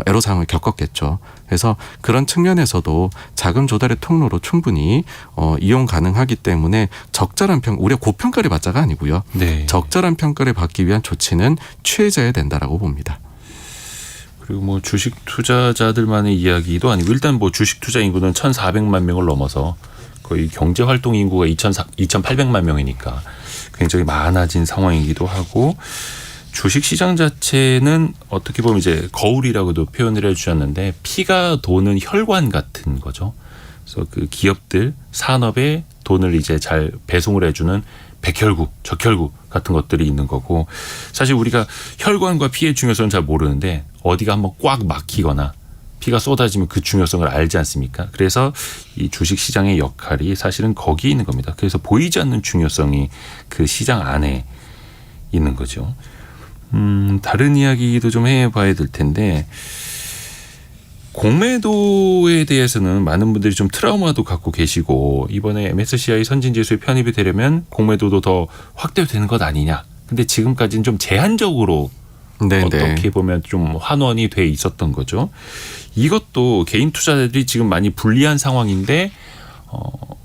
애로사항을 겪었겠죠. 그래서 그런 측면에서도 자금 조달의 통로로 충분히 이용 가능하기 때문에 적절한 우리가 고평가를 받자가 아니고요. 네. 적절한 평가를 받기 위한 조치는 취해져야 된다라고 봅니다. 그리고 뭐 주식 투자자들만의 이야기도 아니고 일단 뭐 주식 투자 인구는 1,400만 명을 넘어서 거의 경제 활동 인구가 2,800만 명이니까 굉장히 많아진 상황이기도 하고 주식 시장 자체는 어떻게 보면 이제 거울이라고도 표현을 해주셨는데 피가 도는 혈관 같은 거죠. 그래서 그 기업들 산업에 돈을 이제 잘 배송을 해주는 백혈구, 적혈구 같은 것들이 있는 거고 사실 우리가 혈관과 피의 중요성은 잘 모르는데 어디가 한번 꽉 막히거나 피가 쏟아지면 그 중요성을 알지 않습니까? 그래서 이 주식 시장의 역할이 사실은 거기에 있는 겁니다. 그래서 보이지 않는 중요성이 그 시장 안에 있는 거죠. 다른 이야기도 좀 해봐야 될 텐데 공매도에 대해서는 많은 분들이 좀 트라우마도 갖고 계시고 이번에 MSCI 선진지수에 편입이 되려면 공매도도 더 확대되는 것 아니냐. 근데 지금까지는 좀 제한적으로 네네. 어떻게 보면 좀 환원이 돼 있었던 거죠. 이것도 개인 투자자들이 지금 많이 불리한 상황인데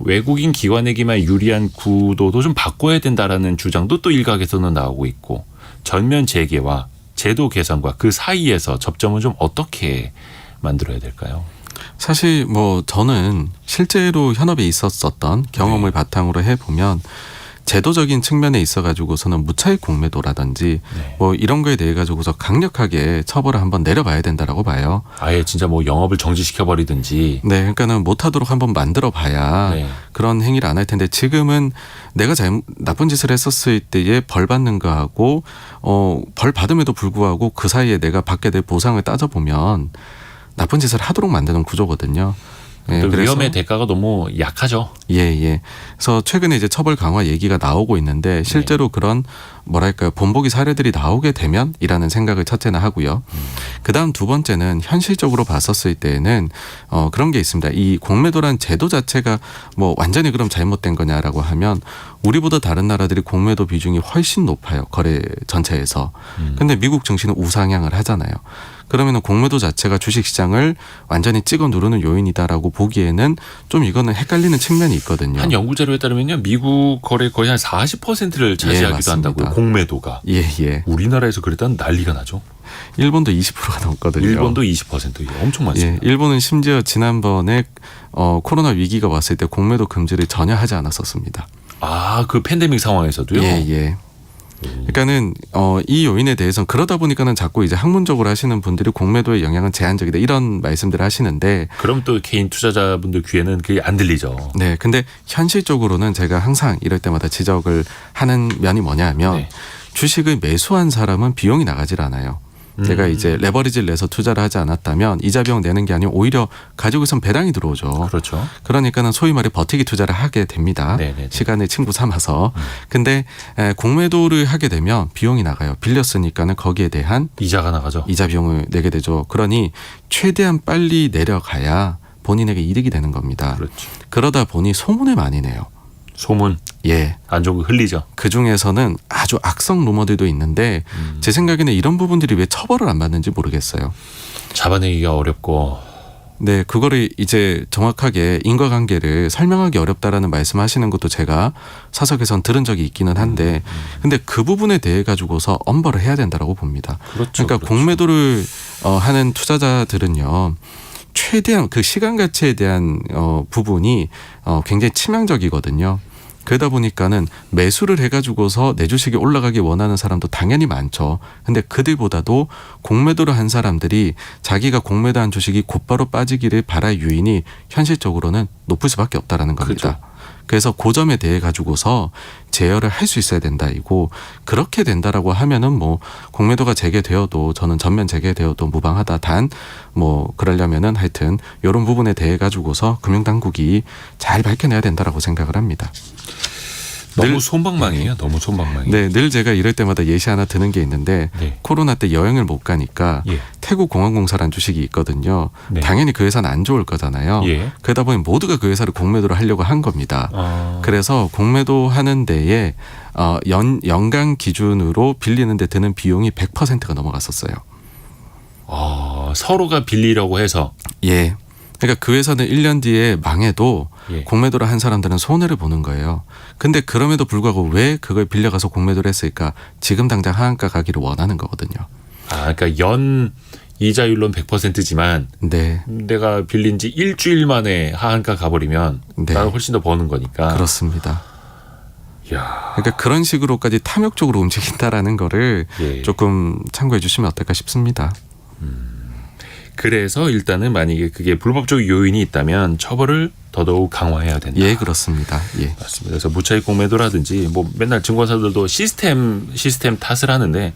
외국인 기관에게만 유리한 구도도 좀 바꿔야 된다라는 주장도 또 일각에서는 나오고 있고 전면 재개와 제도 개선과 그 사이에서 접점은 좀 어떻게 만들어야 될까요? 사실 뭐 저는 실제로 현업에 있었었던 경험을 바탕으로 해보면 제도적인 측면에 있어 가지고서는 무차익 공매도라든지 뭐 이런 거에 대해 가지고서 강력하게 처벌을 한번 내려봐야 된다라고 봐요. 아예 진짜 뭐 영업을 정지시켜 버리든지. 네, 그러니까는 못하도록 한번 만들어봐야 그런 행위를 안 할 텐데 지금은 내가 나쁜 짓을 했었을 때에 벌 받는 거하고 벌 받음에도 불구하고 그 사이에 내가 받게 될 보상을 따져보면 나쁜 짓을 하도록 만드는 구조거든요. 예, 위험의 대가가 너무 약하죠. 예. 그래서 최근에 이제 처벌 강화 얘기가 나오고 있는데 실제로 그런 뭐랄까요 본보기 사례들이 나오게 되면이라는 생각을 첫째는 하고요. 그다음 두 번째는 현실적으로 봤었을 때에는 그런 게 있습니다. 이 공매도란 제도 자체가 뭐 완전히 그럼 잘못된 거냐라고 하면 우리보다 다른 나라들이 공매도 비중이 훨씬 높아요. 거래 전체에서. 근데 미국 증시는 우상향을 하잖아요. 그러면 공매도 자체가 주식시장을 완전히 찍어 누르는 요인이다라고 보기에는 좀 이거는 헷갈리는 측면이 있거든요. 한 연구 자료에 따르면요, 미국 거래 거의 한 40%를 차지하기도 한다고요. 공매도가. 예. 우리나라에서 그랬다면 난리가 나죠. 일본도 20%가 넘거든요. 일본도 20%. 엄청 많습니다. 예, 일본은 심지어 지난번에 코로나 위기가 왔을 때 공매도 금지를 전혀 하지 않았었습니다. 아, 그 팬데믹 상황에서도요? 예. 그러니까는 이 요인에 대해서는 그러다 보니까는 자꾸 이제 학문적으로 하시는 분들이 공매도의 영향은 제한적이다 이런 말씀들을 하시는데 그럼 또 개인 투자자분들 귀에는 그게 안 들리죠. 네, 근데 현실적으로는 제가 항상 이럴 때마다 지적을 하는 면이 뭐냐면 주식을 매수한 사람은 비용이 나가질 않아요. 내가 이제 레버리지를 내서 투자를 하지 않았다면 이자 비용 내는 게 아니고 오히려 가지고 있으면 배당이 들어오죠. 그렇죠. 그러니까는 소위 말해 버티기 투자를 하게 됩니다. 네네네. 시간을 친구 삼아서. 근데 공매도를 하게 되면 비용이 나가요. 빌렸으니까는 거기에 대한 이자가 나가죠. 이자 비용을 내게 되죠. 그러니 최대한 빨리 내려가야 본인에게 이득이 되는 겁니다. 그렇죠. 그러다 보니 소문을 많이 내요. 소문. 예. 안 좋은 거 흘리죠. 그 중에서는 아주 악성 루머들도 있는데 제 생각에는 이런 부분들이 왜 처벌을 안 받는지 모르겠어요. 잡아내기가 어렵고. 네, 그거를 이제 정확하게 인과관계를 설명하기 어렵다라는 말씀하시는 것도 제가 사석에선 들은 적이 있기는 한데, 근데 그 부분에 대해 가지고서 엄벌을 해야 된다라고 봅니다. 그렇죠. 그러니까 공매도를 하는 투자자들은요. 최대한 그 시간 가치에 대한 부분이 굉장히 치명적이거든요. 그러다 보니까는 매수를 해가지고서 내 주식이 올라가기 원하는 사람도 당연히 많죠. 근데 그들보다도 공매도를 한 사람들이 자기가 공매도한 주식이 곧바로 빠지기를 바랄 요인이 현실적으로는 높을 수밖에 없다라는 겁니다. 그렇죠. 그래서 그 점에 대해 가지고서 제어를 할 수 있어야 된다 이고 그렇게 된다라고 하면은 뭐 공매도가 재개되어도 저는 전면 재개되어도 무방하다. 단 뭐 그러려면은 하여튼 이런 부분에 대해 가지고서 금융당국이 잘 밝혀내야 된다라고 생각을 합니다. 너무 솜방망이에요. 너무 솜방망이. 네, 늘 제가 이럴 때마다 예시 하나 드는 게 있는데 코로나 때 여행을 못 가니까 태국공항공사라는 주식이 있거든요. 당연히 그 회사는 안 좋을 거잖아요. 그러다 보니 모두가 그 회사를 공매도를 하려고 한 겁니다. 그래서 공매도 하는 데에 연간 기준으로 빌리는 데 드는 비용이 100%가 넘어갔었어요. 서로가 빌리려고 해서. 예. 그러니까 그 회사는 1년 뒤에 망해도 공매도를 한 사람들은 손해를 보는 거예요. 근데 그럼에도 불구하고 왜 그걸 빌려가서 공매도를 했을까? 지금 당장 하한가 가기를 원하는 거거든요. 그러니까 연 이자율로는 100%지만 내가 빌린 지 일주일 만에 하한가 가버리면 나는 훨씬 더 버는 거니까. 그렇습니다. 야. 그러니까 그런 식으로까지 탐욕적으로 움직인다라는 거를 조금 참고해 주시면 어떨까 싶습니다. 그래서 일단은 만약에 그게 불법적 요인이 있다면 처벌을 더더욱 강화해야 된다. 예, 그렇습니다. 예. 맞습니다. 그래서 무차익 공매도라든지 뭐 맨날 증권사들도 시스템 탓을 하는데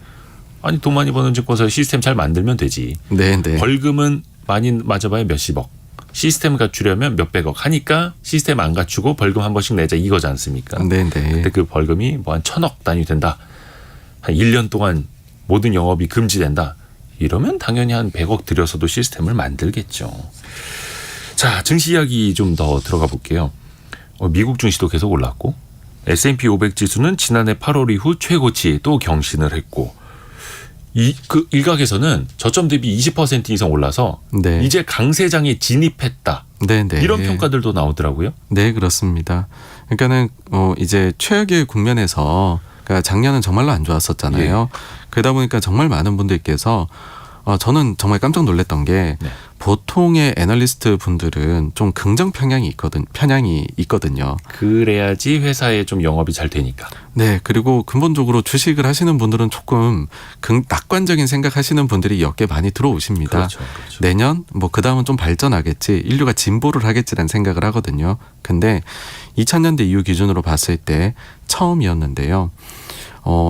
아니 돈 많이 버는 증권사 시스템 잘 만들면 되지. 네. 벌금은 많이 맞아봐야 몇십억. 시스템 갖추려면 몇백억 하니까 시스템 안 갖추고 벌금 한 번씩 내자 이거지 않습니까? 네. 근데 그 벌금이 뭐 한 1,000억 단위 된다. 한 1년 동안 모든 영업이 금지된다. 이러면 당연히 한 100억 들여서도 시스템을 만들겠죠. 자, 증시 이야기 좀 더 들어가 볼게요. 미국 증시도 계속 올랐고 S&P 500 지수는 지난해 8월 이후 최고치 또 경신을 했고 그 일각에서는 저점 대비 20% 이상 올라서 네. 이제 강세장에 진입했다. 네네. 이런 평가들도 나오더라고요. 네, 그렇습니다. 그러니까는 이제 최악의 국면에서 그러니까 작년은 정말로 안 좋았었잖아요. 그러다 보니까 정말 많은 분들께서 저는 정말 깜짝 놀랐던 게 네. 보통의 애널리스트 분들은 좀 긍정 편향이 있거든요. 그래야지 회사에 좀 영업이 잘 되니까. 네, 그리고 근본적으로 주식을 하시는 분들은 조금 낙관적인 생각하시는 분들이 몇 개 많이 들어오십니다. 그렇죠. 내년 뭐 그 다음은 좀 발전하겠지, 인류가 진보를 하겠지라는 생각을 하거든요. 근데 2000년대 이후 기준으로 봤을 때 처음이었는데요.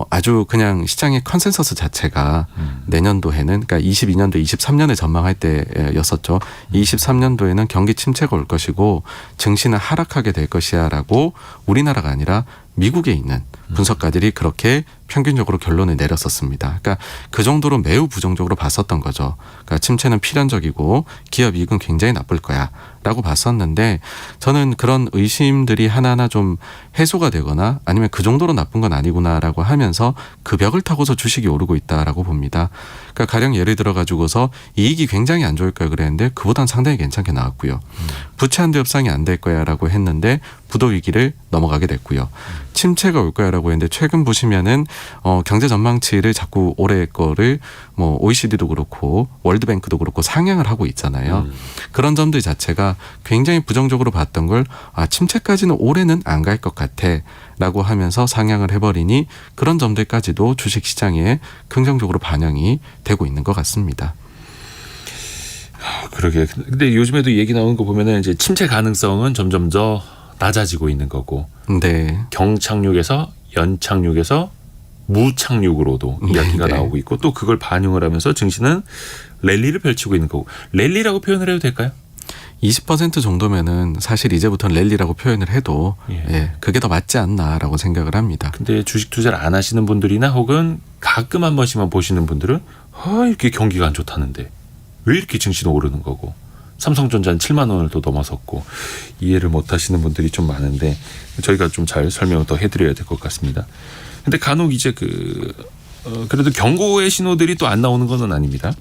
아주 그냥 시장의 컨센서스 자체가 내년도에는, 그러니까 22년도, 23년에 전망할 때였었죠. 23년도에는 경기 침체가 올 것이고 증시는 하락하게 될 것이야라고 우리나라가 아니라 미국에 있는 분석가들이 그렇게 평균적으로 결론을 내렸었습니다. 그러니까 그 정도로 매우 부정적으로 봤었던 거죠. 그러니까 침체는 필연적이고 기업 이익은 굉장히 나쁠 거야라고 봤었는데, 저는 그런 의심들이 하나하나 좀 해소가 되거나 아니면 그 정도로 나쁜 건 아니구나라고 하면서 그 벽을 타고서 주식이 오르고 있다라고 봅니다. 그러니까 가령 예를 들어 가지고서 이익이 굉장히 안 좋을 거야 그랬는데 그보단 상당히 괜찮게 나왔고요. 부채 한도 협상이 안 될 거야라고 했는데 부도 위기를 넘어가게 됐고요. 침체가 올 거야라고 했는데 최근 보시면은 경제 전망치를 자꾸 올해 거를 뭐 OECD도 그렇고 월드뱅크도 그렇고 상향을 하고 있잖아요. 그런 점들 자체가 굉장히 부정적으로 봤던 걸 침체까지는 올해는 안 갈 것 같아라고 하면서 상향을 해버리니 그런 점들까지도 주식시장에 긍정적으로 반영이 되고 있는 것 같습니다. 그러게. 근데 요즘에도 얘기 나오는 거 보면은 이제 침체 가능성은 점점 더 낮아지고 있는 거고. 네. 경착륙에서 연착륙에서 무착륙으로도 이야기가 네. 나오고 있고, 또 그걸 반영을 하면서 증시는 랠리를 펼치고 있는 거고. 랠리라고 표현을 해도 될까요? 20% 정도면은 사실 이제부터는 랠리라고 표현을 해도 그게 더 맞지 않나라고 생각을 합니다. 근데 주식 투자를 안 하시는 분들이나 혹은 가끔 한 번씩만 보시는 분들은 이렇게 경기가 안 좋다는데 왜 이렇게 증시는 오르는 거고, 삼성전자는 7만 원을 또 넘어섰고, 이해를 못 하시는 분들이 좀 많은데 저희가 좀 잘 설명을 더 해드려야 될 것 같습니다. 근데 간혹 이제 그래도 경고의 신호들이 또 안 나오는 건 아닙니다.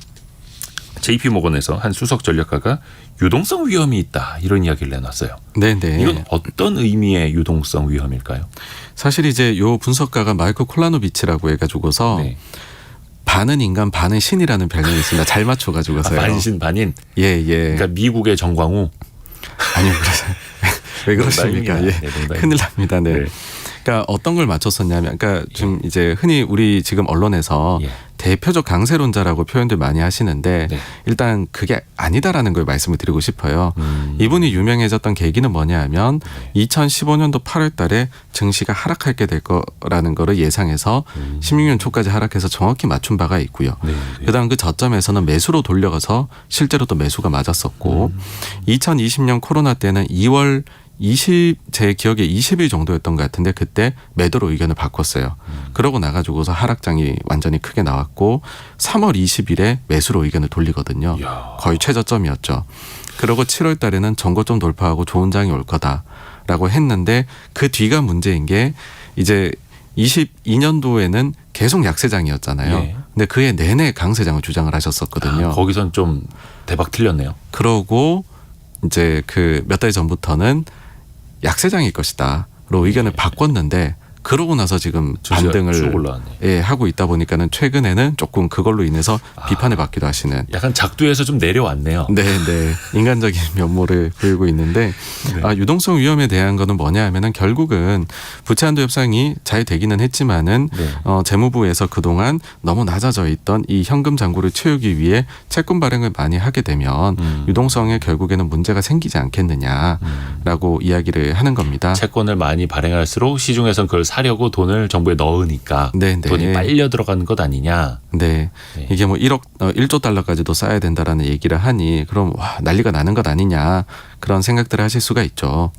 JP모건에서 한 수석 전략가가 유동성 위험이 있다, 이런 이야기를 내놨어요. 네네. 이건 어떤 의미의 유동성 위험일까요? 사실 이제 요 분석가가 마이클 콜라노비치라고 해가지고서 네. 반은 인간 반은 신이라는 별명이 있습니다. 잘 맞춰가지고서요. 반신 반인. 예. 그러니까 미국의 정광우. 아니요, 왜 그러십니까? 농담입니다. 예. 네, 농담입니다. 큰일 납니다. 네. 네. 그러니까 어떤 걸 맞췄었냐면, 그러니까 좀 이제 흔히 우리 지금 언론에서 대표적 강세론자라고 표현들 많이 하시는데 네. 일단 그게 아니다라는 걸 말씀을 드리고 싶어요. 이분이 유명해졌던 계기는 뭐냐 하면 2015년도 8월 달에 증시가 하락하게 될 거라는 거를 예상해서 16년 초까지 하락해서 정확히 맞춘 바가 있고요. 그다음 그 저점에서는 매수로 돌려가서 실제로 또 매수가 맞았었고 2020년 코로나 때는 2월 제 기억에 20일 정도였던 것 같은데 그때 매도로 의견을 바꿨어요. 그러고 나가지고서 하락장이 완전히 크게 나왔고 3월 20일에 매수로 의견을 돌리거든요. 거의 최저점이었죠. 그러고 7월 달에는 전고점 돌파하고 좋은 장이 올 거다라고 했는데 그 뒤가 문제인 게 이제 22년도에는 계속 약세장이었잖아요. 근데 그해 내내 강세장을 주장을 하셨었거든요. 거기선 좀 대박 틀렸네요. 그러고 이제 그 몇 달 전부터는 약세장일 것이다로 의견을 바꿨는데 그러고 나서 지금 반등을 하고 있다 보니까는 최근에는 조금 그걸로 인해서 비판을 받기도 하시는. 약간 작두에서 좀 내려왔네요. 네. 인간적인 면모를 보이고 있는데 유동성 위험에 대한 거는 뭐냐 하면은 결국은 부채 한도 협상이 잘 되기는 했지만은 재무부에서 그동안 너무 낮아져 있던 이 현금 잔고를 채우기 위해 채권 발행을 많이 하게 되면 유동성에 결국에는 문제가 생기지 않겠느냐라고 이야기를 하는 겁니다. 채권을 많이 발행할수록 시중에선 그걸 사려고 돈을 정부에 넣으니까 돈이 빨려 들어가는 것 아니냐. 네. 이게 뭐 1조 달러까지도 쌓아야 된다라는 얘기를 하니 그럼 난리가 나는 것 아니냐 그런 생각들을 하실 수가 있죠.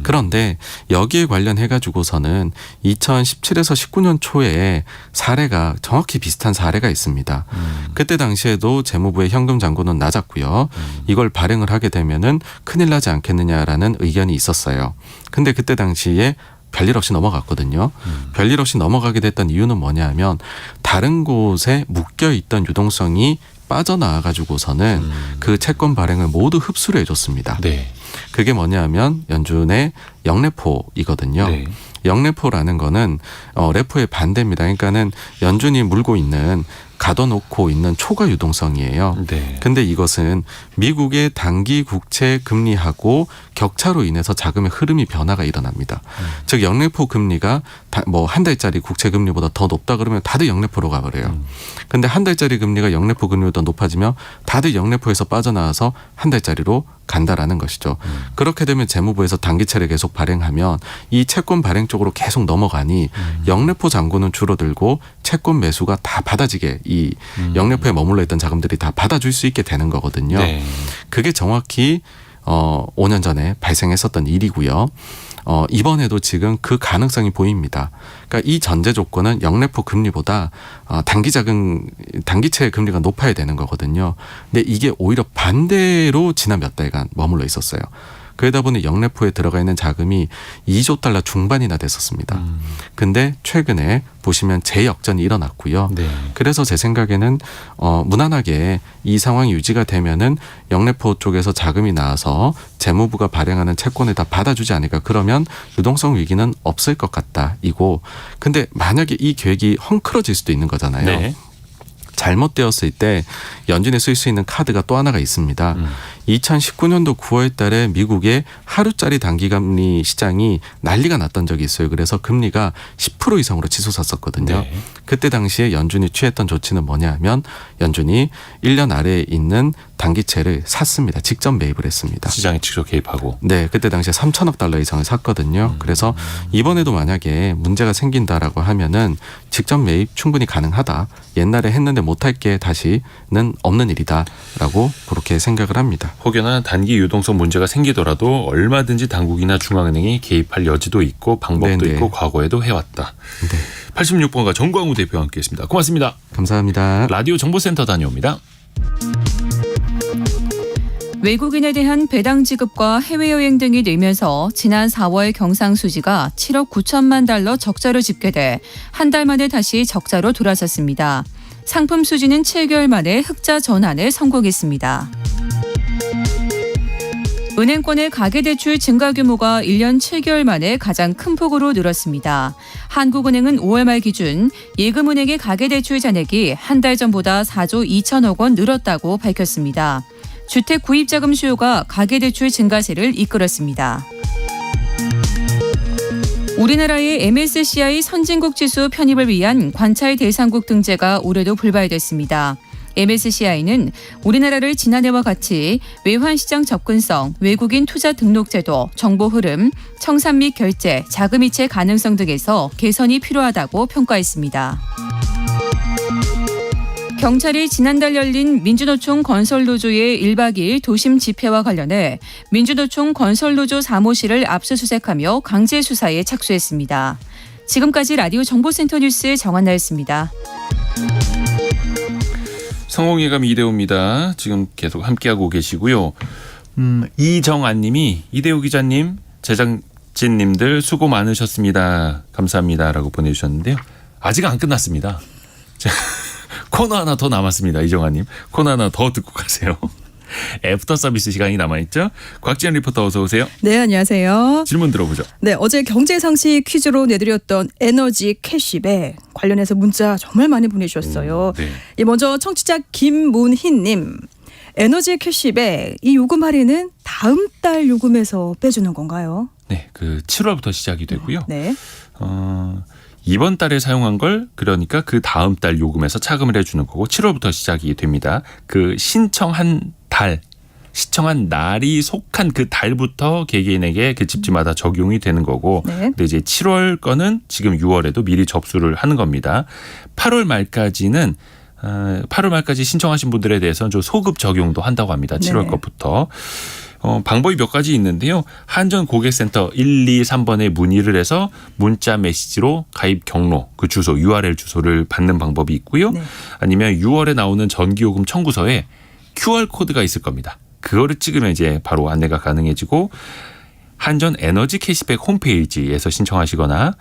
그런데 여기에 관련해 가지고서는 2017에서 19년 초에 사례가 정확히 비슷한 사례가 있습니다. 그때 당시에도 재무부의 현금 잔고는 낮았고요. 이걸 발행을 하게 되면은 큰일 나지 않겠느냐라는 의견이 있었어요. 근데 그때 당시에 별일 없이 넘어갔거든요. 별일 없이 넘어가게 됐던 이유는 뭐냐 하면 다른 곳에 묶여 있던 유동성이 빠져나와 가지고서는 그 채권 발행을 모두 흡수를 해줬습니다. 네. 그게 뭐냐면 연준의 영래포이거든요. 네. 영래포라는 거는 레포의 반대입니다. 그러니까는 연준이 물고 있는 가둬놓고 있는 초과 유동성이에요. 네. 근데 이것은 미국의 단기 국채 금리하고 격차로 인해서 자금의 흐름이 변화가 일어납니다. 즉 영래포 금리가 뭐 한 달짜리 국채 금리보다 더 높다 그러면 다들 영래포로 가버려요. 근데 한 달짜리 금리가 영래포 금리보다 높아지면 다들 영래포에서 빠져나와서 한 달짜리로 간다라는 것이죠. 그렇게 되면 재무부에서 단기채를 계속 발행하면 이 채권 발행 쪽으로 계속 넘어가니 영래포 잔고는 줄어들고 채권 매수가 다 받아지게 이 영래포에 머물러 있던 자금들이 다 받아줄 수 있게 되는 거거든요. 네. 그게 정확히 5년 전에 발생했었던 일이고요. 이번에도 지금 그 가능성이 보입니다. 그러니까 이 전제 조건은 영래포 금리보다 단기채 금리가 높아야 되는 거거든요. 근데 이게 오히려 반대로 지난 몇 달간 머물러 있었어요. 그러다 보니 영래포에 들어가 있는 자금이 2조 달러 중반이나 됐었습니다. 근데 최근에 보시면 재역전이 일어났고요. 네. 그래서 제 생각에는 무난하게 이 상황이 유지가 되면은 영래포 쪽에서 자금이 나와서 재무부가 발행하는 채권을 다 받아주지 않을까. 그러면 유동성 위기는 없을 것 같다. 이고 근데 만약에 이 계획이 헝클어질 수도 있는 거잖아요. 네. 잘못되었을 때 연준에 쓸 수 있는 카드가 또 하나가 있습니다. 2019년도 9월 달에 미국의 하루짜리 단기금리 시장이 난리가 났던 적이 있어요. 그래서 금리가 10% 이상으로 치솟았었거든요. 네. 그때 당시에 연준이 취했던 조치는 뭐냐 하면 연준이 1년 아래에 있는 단기채를 샀습니다. 직접 매입을 했습니다. 시장에 직접 개입하고. 네, 그때 당시에 3천억 달러 이상을 샀거든요. 그래서 이번에도 만약에 문제가 생긴다라고 하면은 직접 매입 충분히 가능하다. 옛날에 했는데 못할 게 다시는 없는 일이다라고 그렇게 생각을 합니다. 혹여나 단기 유동성 문제가 생기더라도 얼마든지 당국이나 중앙은행이 개입할 여지도 있고 방법도 네네. 있고 과거에도 해왔다. 86번가 정광우 대표와 함께했습니다. 고맙습니다. 감사합니다. 라디오 정보센터 다녀옵니다. 외국인에 대한 배당 지급과 해외여행 등이 늘면서 지난 4월 경상수지가 7억 9천만 달러 적자로 집계돼 한 달 만에 다시 적자로 돌아섰습니다. 상품 수지는 7개월 만에 흑자 전환에 성공했습니다. 은행권의 가계대출 증가 규모가 1년 7개월 만에 가장 큰 폭으로 늘었습니다. 한국은행은 5월 말 기준 예금은행의 가계대출 잔액이 한 달 전보다 4조 2천억 원 늘었다고 밝혔습니다. 주택 구입자금 수요가 가계대출 증가세를 이끌었습니다. 우리나라의 MSCI 선진국 지수 편입을 위한 관찰 대상국 등재가 올해도 불발됐습니다. MSCI는 우리나라를 지난해와 같이 외환시장 접근성, 외국인 투자 등록 제도, 정보 흐름, 청산 및 결제, 자금 이체 가능성 등에서 개선이 필요하다고 평가했습니다. 경찰이 지난달 열린 민주노총 건설노조의 1박 2일 도심 집회와 관련해 민주노총 건설노조 사무실을 압수수색하며 강제 수사에 착수했습니다. 지금까지 라디오 정보센터 뉴스 정한나였습니다. 성공예감 이대호입니다. 지금 계속 함께하고 계시고요. 이정안 님이 이대호 기자님, 제작진님들 수고 많으셨습니다. 감사합니다라고 보내주셨는데요. 아직 안 끝났습니다. 자, 코너 하나 더 남았습니다. 이정안 님. 코너 하나 더 듣고 가세요. 애프터 서비스 시간이 남아있죠. 곽지연 리포터 어서 오세요. 네, 안녕하세요. 질문 들어보죠. 네, 어제 경제상식 퀴즈로 내드렸던 에너지 캐시백 관련해서 문자 정말 많이 보내주셨어요. 네. 예, 먼저 청취자 김문희님. 에너지 캐시백 이 요금 할인은 다음 달 요금에서 빼주는 건가요? 네, 그 7월부터 시작이 되고요. 네. 이번 달에 사용한 걸 그러니까 그 다음 달 요금에서 차감을 해주는 거고 7월부터 시작이 됩니다. 그 신청한 날이 속한 그 달부터 개개인에게 그 집집마다 적용이 되는 거고 네. 근데 이제 7월 거는 지금 6월에도 미리 접수를 하는 겁니다. 8월 말까지 신청하신 분들에 대해서는 좀 소급 적용도 한다고 합니다. 7월 네. 것부터. 방법이 몇 가지 있는데요. 한전 고객센터 1, 2, 3번에 문의를 해서 문자 메시지로 가입 경로, 그 주소, URL 주소를 받는 방법이 있고요. 네. 아니면 6월에 나오는 전기요금 청구서에 QR코드가 있을 겁니다. 그거를 찍으면 이제 바로 안내가 가능해지고 한전 에너지 캐시백 홈페이지에서 신청하시거나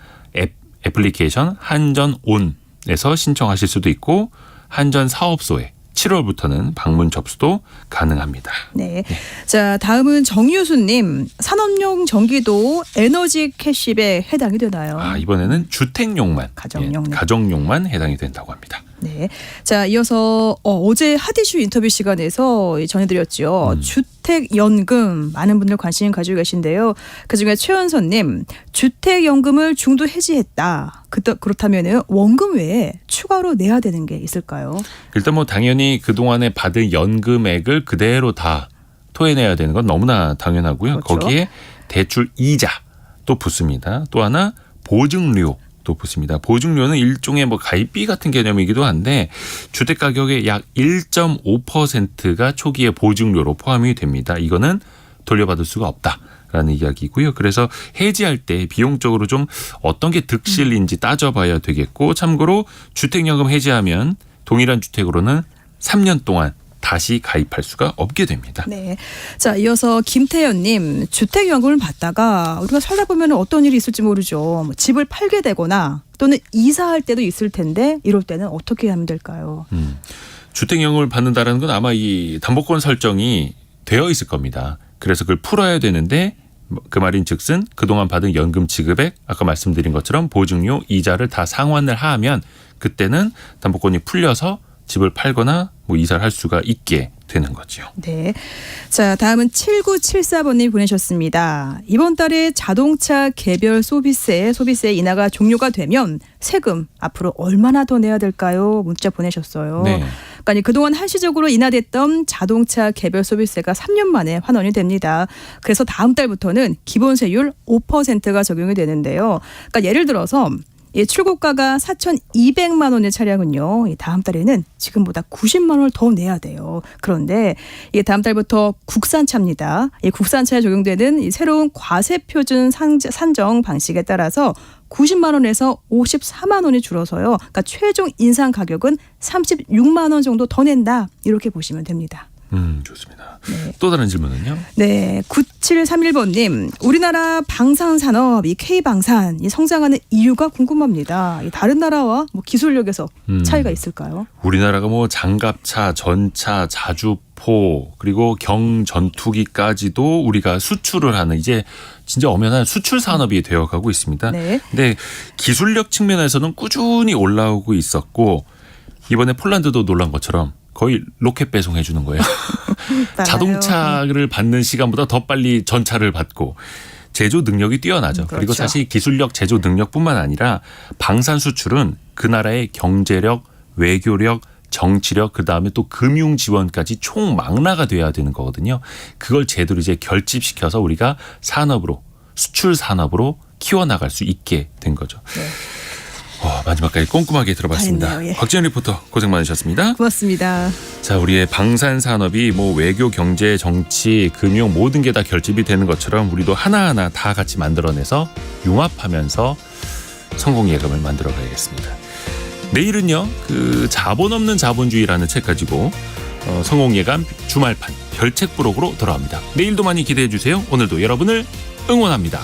애플리케이션 한전 온 한전에서 신청하실 수도 있고 한전 사업소에 7월부터는 방문 접수도 가능합니다. 네. 자, 다음은 정유수님. 산업용 전기도 에너지 캐시백 해당이 되나요? 이번에는 주택용만, 가정용. 네. 가정용만 해당이 된다고 합니다. 네. 자, 이어서 어제 핫이슈 인터뷰 시간에서 전해드렸죠. 주택연금 많은 분들 관심 가지고 계신데요. 그중에 최연선님 주택연금을 중도 해지했다. 그렇다면 원금 외에 추가로 내야 되는 게 있을까요? 일단 뭐 당연히 그동안에 받은 연금액을 그대로 다 토해내야 되는 건 너무나 당연하고요. 그렇죠. 거기에 대출 이자 또 붙습니다. 또 하나 보증료 또 붙습니다. 보증료는 일종의 뭐 가입비 같은 개념이기도 한데 주택 가격의 약 1.5%가 초기에 보증료로 포함이 됩니다. 이거는 돌려받을 수가 없다라는 이야기고요. 그래서 해지할 때 비용적으로 좀 어떤 게 득실인지 따져봐야 되겠고 참고로 주택연금 해지하면 동일한 주택으로는 3년 동안 다시 가입할 수가 없게 됩니다. 네. 자, 이어서 김태현님 주택연금을 받다가 우리가 살다 보면 어떤 일이 있을지 모르죠. 뭐 집을 팔게 되거나 또는 이사할 때도 있을 텐데 이럴 때는 어떻게 하면 될까요? 주택연금을 받는다라는 건 아마 이 담보권 설정이 되어 있을 겁니다. 그래서 그걸 풀어야 되는데 그 말인즉슨 그동안 받은 연금 지급액 아까 말씀드린 것처럼 보증료 이자를 다 상환을 하면 그때는 담보권이 풀려서 집을 팔거나 뭐 이사를 할 수가 있게 되는 거죠. 네. 자, 다음은 7974번님 보내셨습니다. 이번 달에 자동차 개별 소비세 인하가 종료가 되면 세금 앞으로 얼마나 더 내야 될까요? 문자 보내셨어요. 네. 그러니까 그동안 한시적으로 인하됐던 자동차 개별 소비세가 3년 만에 환원이 됩니다. 그래서 다음 달부터는 기본세율 5%가 적용이 되는데요. 그러니까 예를 들어서 출고가가 4,200만 원의 차량은요. 다음 달에는 지금보다 90만 원을 더 내야 돼요. 그런데 이게 다음 달부터 국산차입니다. 이 국산차에 적용되는 이 새로운 과세표준 산정 방식에 따라서 90만 원에서 54만 원이 줄어서요. 그러니까 최종 인상 가격은 36만 원 정도 더 낸다. 이렇게 보시면 됩니다. 좋습니다. 네. 또 다른 질문은요? 네, 9731번님. 우리나라 방산산업, 이 K방산, 이 성장하는 이유가 궁금합니다. 이 다른 나라와 뭐 기술력에서 차이가 있을까요? 우리나라가 뭐 장갑차, 전차, 자주포 그리고 경전투기까지도 우리가 수출을 하는 이제 진짜 엄연한 수출 산업이 되어가고 있습니다. 네. 근데 기술력 측면에서는 꾸준히 올라오고 있었고 이번에 폴란드도 놀란 것처럼 거의 로켓 배송해 주는 거예요. 자동차를 받는 시간보다 더 빨리 전차를 받고 제조 능력이 뛰어나죠. 그렇죠. 그리고 사실 기술력, 제조 능력뿐만 아니라 방산 수출은 그 나라의 경제력, 외교력, 정치력, 그다음에 또 금융 지원까지 총망라가 돼야 되는 거거든요. 그걸 제대로 이제 결집시켜서 우리가 산업으로 수출 산업으로 키워나갈 수 있게 된 거죠. 네. 마지막까지 꼼꼼하게 들어봤습니다. 다 했네요, 예. 곽지연 리포터 고생 많으셨습니다. 고맙습니다. 자, 우리의 방산 산업이 뭐 외교, 경제, 정치, 금융 모든 게 다 결집이 되는 것처럼 우리도 하나하나 다 같이 만들어내서 융합하면서 성공 예감을 만들어 가야겠습니다. 내일은요, 그 자본 없는 자본주의라는 책 가지고 성공 예감 주말판 별책 부록으로 돌아옵니다. 내일도 많이 기대해 주세요. 오늘도 여러분을 응원합니다.